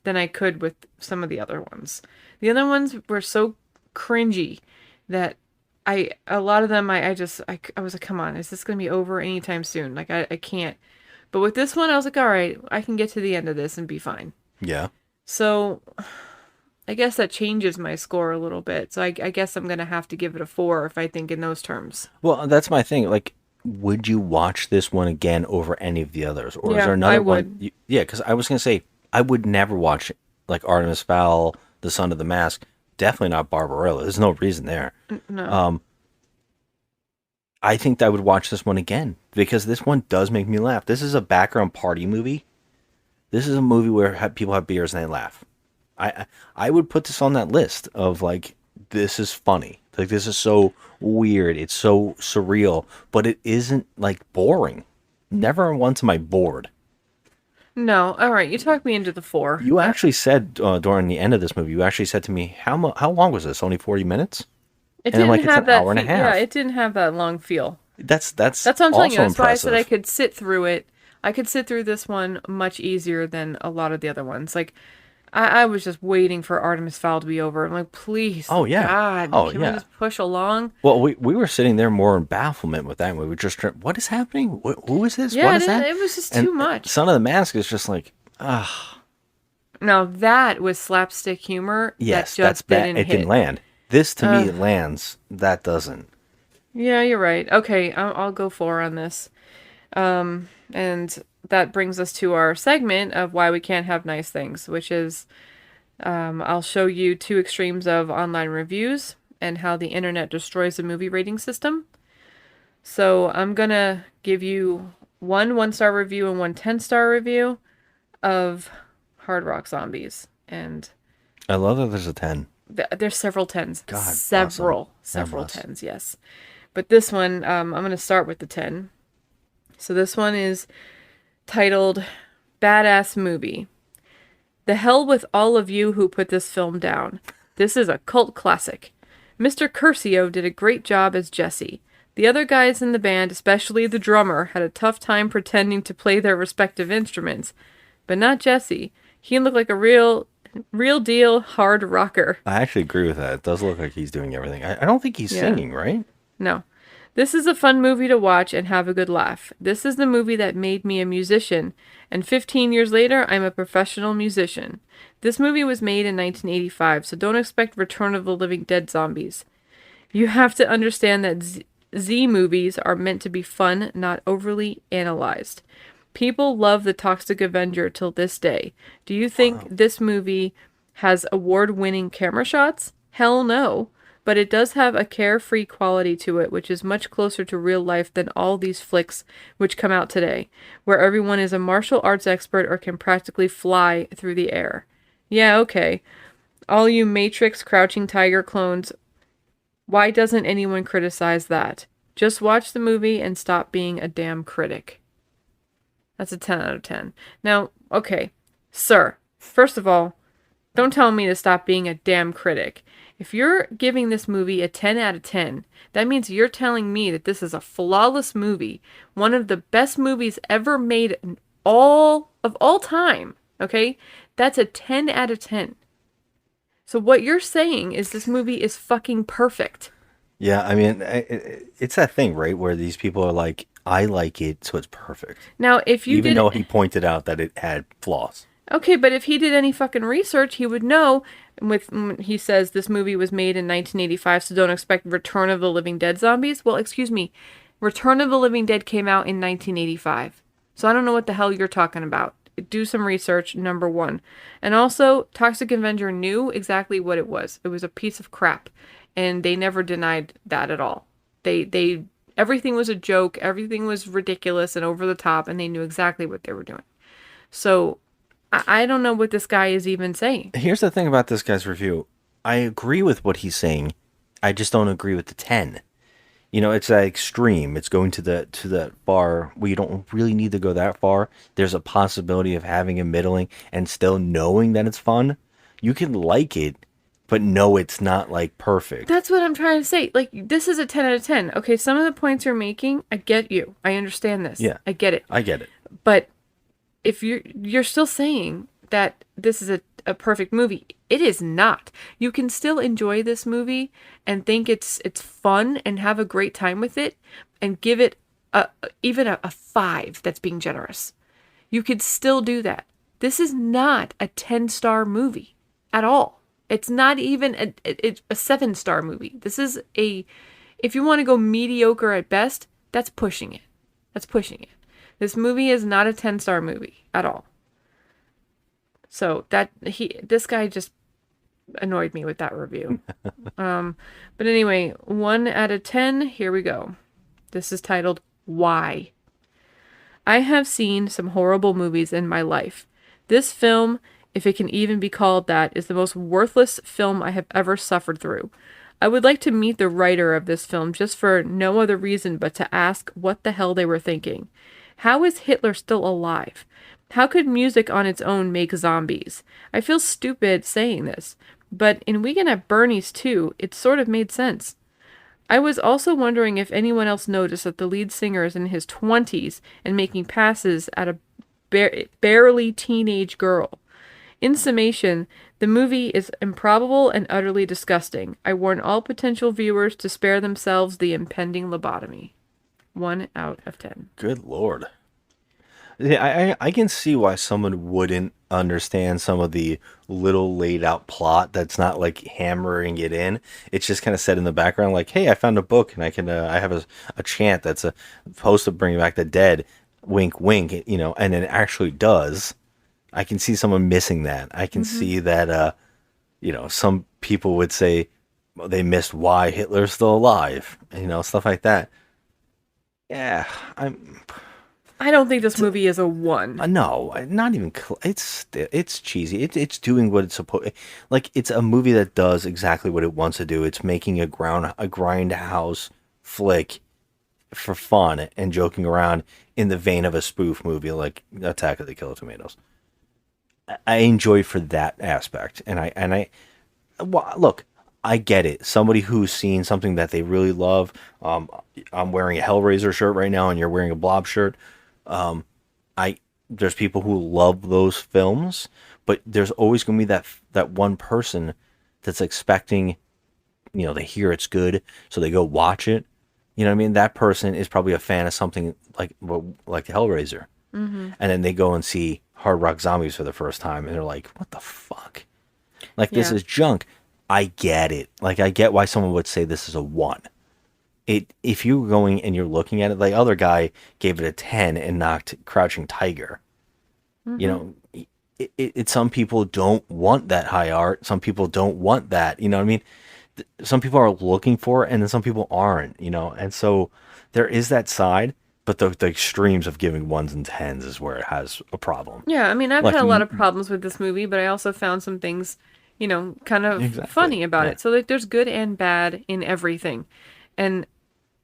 than I could with some of the other ones. The other ones were so cringy that a lot of them I was like, come on, is this gonna be over anytime soon? Like I can't. But with this one, I was like, all right, I can get to the end of this and be fine. Yeah. So I guess that changes my score a little bit. So I guess I'm gonna have to give it a 4 if I think in those terms. Well, that's my thing. Like, would you watch this one again over any of the others, or is Yeah, there another I one? would. Yeah, because I was gonna say I would never watch like Artemis Fowl, The Son of the Mask. Definitely not Barbarella. There's no reason there. No. I think I would watch this one again because this one does make me laugh. This is a background party movie. This is a movie where people have beers and they laugh. I would put this on that list of like, this is funny. Like, this is so weird. It's so surreal, but it isn't like boring. Never once am I bored. No. All right. You talked me into the 4. You actually said during the end of this movie, you actually said to me, how long was this? Only 40 minutes? It And I'm didn't like, it's have an that. hour and a half. Yeah, it didn't have that long feel. That's That's what I'm telling you. also That's why I said I impressive. could sit through it. I could sit through this one much easier than a lot of the other ones. Like, I was just waiting for Artemis Fowl to be over. I'm like, please. Oh, yeah. God, Oh, can yeah. we just push along? Well, we were sitting there more in bafflement with that. We were just, what is happening? Who is this? Yeah, What is that? it was just And too much. Son of the Mask is just like, Now that was slapstick humor. yes, that that's just bad. didn't It hit. didn't land. This to me, it lands. That doesn't. Yeah, you're right. Okay, I'll go 4 on this. And that brings us to our segment of why we can't have nice things, which is I'll show you 2 extremes of online reviews and how the internet destroys the movie rating system. So I'm going to give you one 1-star review and one 10-star review of Hard Rock Zombies. And I love that there's a 10. there's several 10s. God bless 'em. Several God bless. 10s, yes. But this one, I'm going to start with the 10. So this one is titled Badass Movie. The hell with all of you who put this film down. This is a cult classic. Mr. Curcio did a great job as Jesse. The other guys in the band, especially the drummer, had a tough time pretending to play their respective instruments. But not Jesse. He looked like a real deal hard rocker. I actually agree with that. It does look like he's doing everything. I don't think he's singing, right? No. This is a fun movie to watch and have a good laugh. This is the movie that made me a musician, and 15 years later, I'm a professional musician. This movie was made in 1985, so don't expect Return of the Living Dead zombies. You have to understand that Z movies are meant to be fun, not overly analyzed. People love The Toxic Avenger till this day. Do you think this movie has award-winning camera shots? Hell no. But it does have a carefree quality to it, which is much closer to real life than all these flicks which come out today, where everyone is a martial arts expert or can practically fly through the air. Yeah, okay. All you Matrix Crouching Tiger clones, why doesn't anyone criticize that? Just watch the movie and stop being a damn critic. That's a 10 out of 10. Now, okay, sir, first of all, don't tell me to stop being a damn critic. If you're giving this movie a 10 out of 10, that means you're telling me that this is a flawless movie, one of the best movies ever made in all time, okay? That's a 10 out of 10. So what you're saying is this movie is fucking perfect. Yeah, I mean, it's that thing, right, where these people are like, I like it, so it's perfect. Now, if you Even though he pointed out that it had flaws. Okay, but if he did any fucking research, he would know. He says this movie was made in 1985, so don't expect Return of the Living Dead zombies. Well, excuse me, Return of the Living Dead came out in 1985, so I don't know what the hell you're talking about. Do some research, number one. And also, Toxic Avenger knew exactly what it was. It was a piece of crap, and they never denied that at all. They everything was a joke, everything was ridiculous and over the top, and they knew exactly what they were doing. So I don't know what this guy is even saying. Here's the thing about this guy's review. I agree with what he's saying. I just don't agree with the 10. You know, it's that extreme. It's going to the far where you don't really need to go that far. There's a possibility of having a middling and still knowing that it's fun. You can like it, but no, it's not like perfect. That's what I'm trying to say. Like, this is a 10 out of 10. Okay, some of the points you're making, I get you. I understand this. Yeah. I get it. I get it. But if you're still saying that this is a perfect movie, it is not. You can still enjoy this movie and think it's fun and have a great time with it and give it even a 5 that's being generous. You could still do that. This is not a 10-star movie at all. It's not even a 7-star movie. This is if you want to go mediocre at best, that's pushing it. That's pushing it. This movie is not a 10-star movie at all. So this guy just annoyed me with that review. But anyway, 1 out of 10, here we go. This is titled, Why? I have seen some horrible movies in my life. This film, if it can even be called that, is the most worthless film I have ever suffered through. I would like to meet the writer of this film just for no other reason but to ask what the hell they were thinking. How is Hitler still alive? How could music on its own make zombies? I feel stupid saying this, but in Weekend at Bernie's too, it sort of made sense. I was also wondering if anyone else noticed that the lead singer is in his 20s and making passes at a barely teenage girl. In summation, the movie is improbable and utterly disgusting. I warn all potential viewers to spare themselves the impending lobotomy. 1 out of 10. Good Lord. Yeah, I can see why someone wouldn't understand some of the little laid out plot that's not like hammering it in. It's just kind of set in the background like, hey, I found a book and I have a chant that's supposed to bring back the dead. Wink, wink, you know, and it actually does. I can see someone missing that. I can see that, you know, some people would say they missed why Hitler's still alive, you know, stuff like that. Yeah, I don't think this movie is a 1. No, not even. It's cheesy. It's doing what it's supposed. Like, it's a movie that does exactly what it wants to do. It's making a grindhouse flick for fun and joking around in the vein of a spoof movie like Attack of the Killer Tomatoes. I enjoy for that aspect, and well, look. I get it. Somebody who's seen something that they really love. I'm wearing a Hellraiser shirt right now, and you're wearing a Blob shirt. There's people who love those films, but there's always going to be that one person that's expecting, you know, they hear it's good, so they go watch it. You know what I mean? That person is probably a fan of something like Hellraiser. And then they go and see Hard Rock Zombies for the first time, and they're like, "What the fuck? Like this Yeah. is junk." I get it. Like I get why someone would say this is a 1. If you're going and you're looking at it, like other guy gave it a 10 and knocked Crouching Tiger. You know, some people don't want that high art. Some people don't want that. You know what I mean? Some people are looking for it, and then some people aren't. You know, and so there is that side. But the extremes of giving 1s and 10s is where it has a problem. Yeah, I mean, I've Like, had a lot of problems with this movie, but I also found some things, kind of Exactly, funny about yeah. it. So like, there's good and bad in everything. And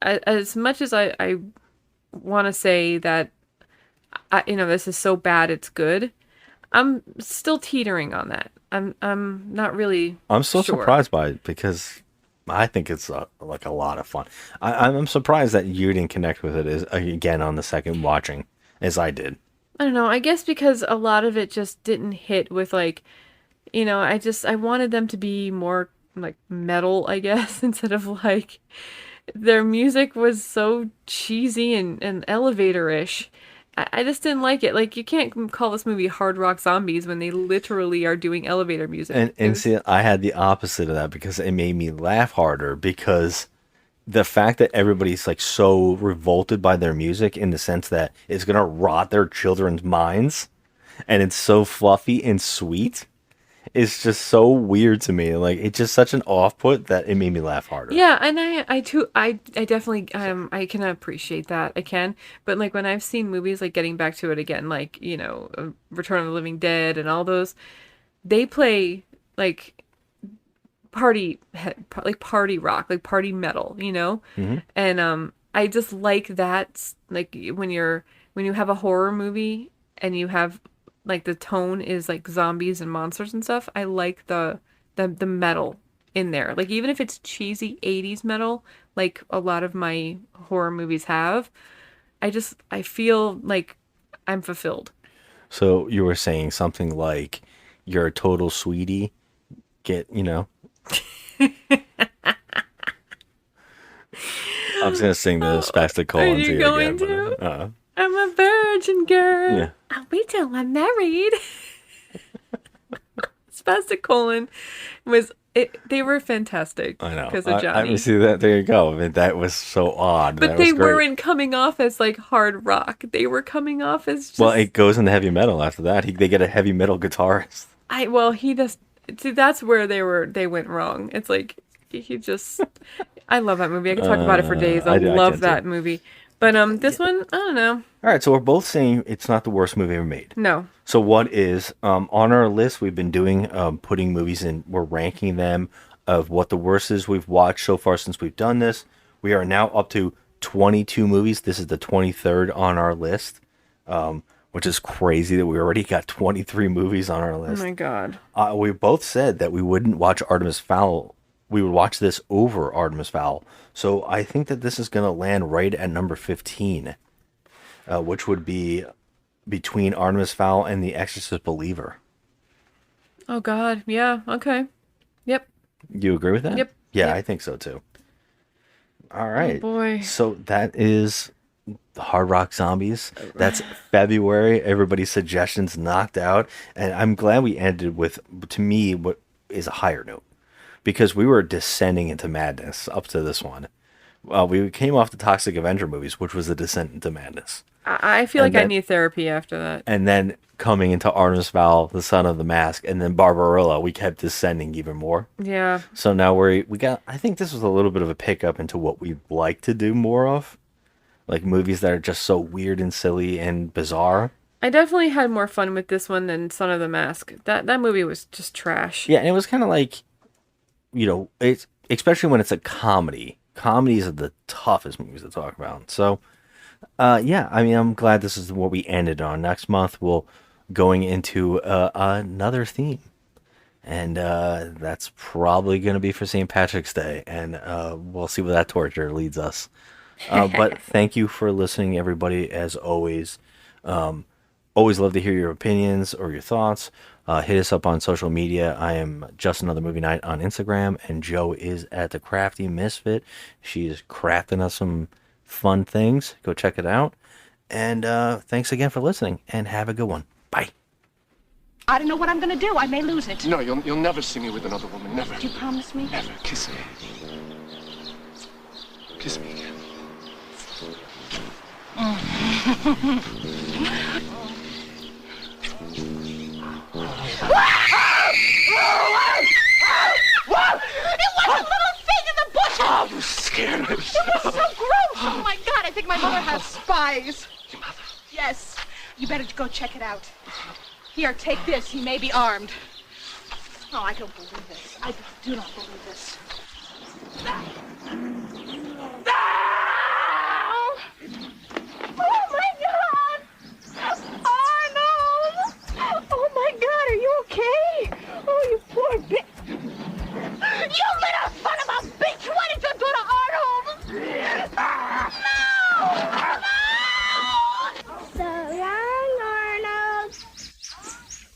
as much as I want to say that, this is so bad it's good, I'm still teetering on that. I'm not really. I'm so sure. surprised by it because I think it's like a lot of fun. I'm surprised that you didn't connect with it as again on the second watching as I did. I don't know. I guess because a lot of it just didn't hit with like, I wanted them to be more like metal, I guess, instead of like their music was so cheesy and elevator-ish. I just didn't like it. Like you can't call this movie Hard Rock Zombies when they literally are doing elevator music. It And was- see, I had the opposite of that because it made me laugh harder because the fact that everybody's like so revolted by their music in the sense that it's gonna rot their children's minds, and it's so fluffy and sweet, is just so weird to me. Like it's just such an off put that it made me laugh harder. Yeah, and I too, I definitely, I can appreciate that. I can, but like when I've seen movies, like getting back to it again, like, Return of the Living Dead and all those, they play like party rock, like party metal, And I just like that, like when you have a horror movie and you have like the tone is like zombies and monsters and stuff. I like the metal in there. Like even if it's cheesy 80s metal, like a lot of my horror movies have, I feel like I'm fulfilled. So you were saying something like you're a total sweetie. I was gonna sing the spastic colon Are you to you going again, to? but, I'm a virgin girl. Yeah. I'll wait till I'm married. Spastic colon was it. They were fantastic. I know. Because of I Johnny. see that. There you go. I mean, that was so odd. But That they was great. weren't coming off as like hard rock. They were coming off as just. Well, it goes into heavy metal after that. They get a heavy metal guitarist. He just. See, that's where they went wrong. It's like he just. I love that movie. I could talk about it for days. I I love can that too. movie. But this one, I don't know. All right, so we're both saying it's not the worst movie ever made. No. So what is on our list? We've been doing putting movies in. We're ranking them of what the worst is we've watched so far since we've done this. We are now up to 22 movies. This is the 23rd on our list, which is crazy that we already got 23 movies on our Oh list. my god. We both said that we wouldn't watch Artemis Fowl. We would watch this over Artemis Fowl. So I think that this is going to land right at number 15, which would be between Artemis Fowl and The Exorcist Believer. Oh god. Yeah. Okay. Yep. You agree with that? Yep. Yeah, Yep. I think so too. All right. boy. So that is the Hard Rock Zombies. That's February. Everybody's suggestions knocked out. And I'm glad we ended with, to me, what is a higher note. Because we were descending into madness up to this one. We came off the Toxic Avenger movies, which was a descent into madness. I feel And like I then- need therapy after that. And then coming into Artemis Fowl, The Son of the Mask, and then Barbarella, we kept descending even more. Yeah. So now we got, I think this was a little bit of a pickup into what we'd like to do more of. Like movies that are just so weird and silly and bizarre. I definitely had more fun with this one than Son of the Mask. That movie was just trash. Yeah, and it was kind of like, it's especially when it's a comedy. Comedies are the toughest movies to talk about. So, yeah, I mean, I'm glad this is what we ended on. Next month, we'll going into another theme. And that's probably going to be for St. Patrick's Day. And we'll see where that torture leads us. But thank you for listening, everybody, as always. Always love to hear your opinions or your thoughts. Hit us up on social media. I am Just Another Movie Night on Instagram, and Joe is at the Crafty Misfit. She is crafting us some fun things. Go check it out. And thanks again for listening, and have a good one. Bye. I don't know what I'm gonna do. I may lose it. No, you'll never see me with another woman. Never. Do you promise me? Never. Kiss me. Kiss me again. It was a little thing in the bush! Oh, you scared me. It was so gross! Oh my God, I think my mother has spies. Your mother? Yes. You better go check it out. Here, take this. He may be armed. Oh, I don't believe this. I do not believe this.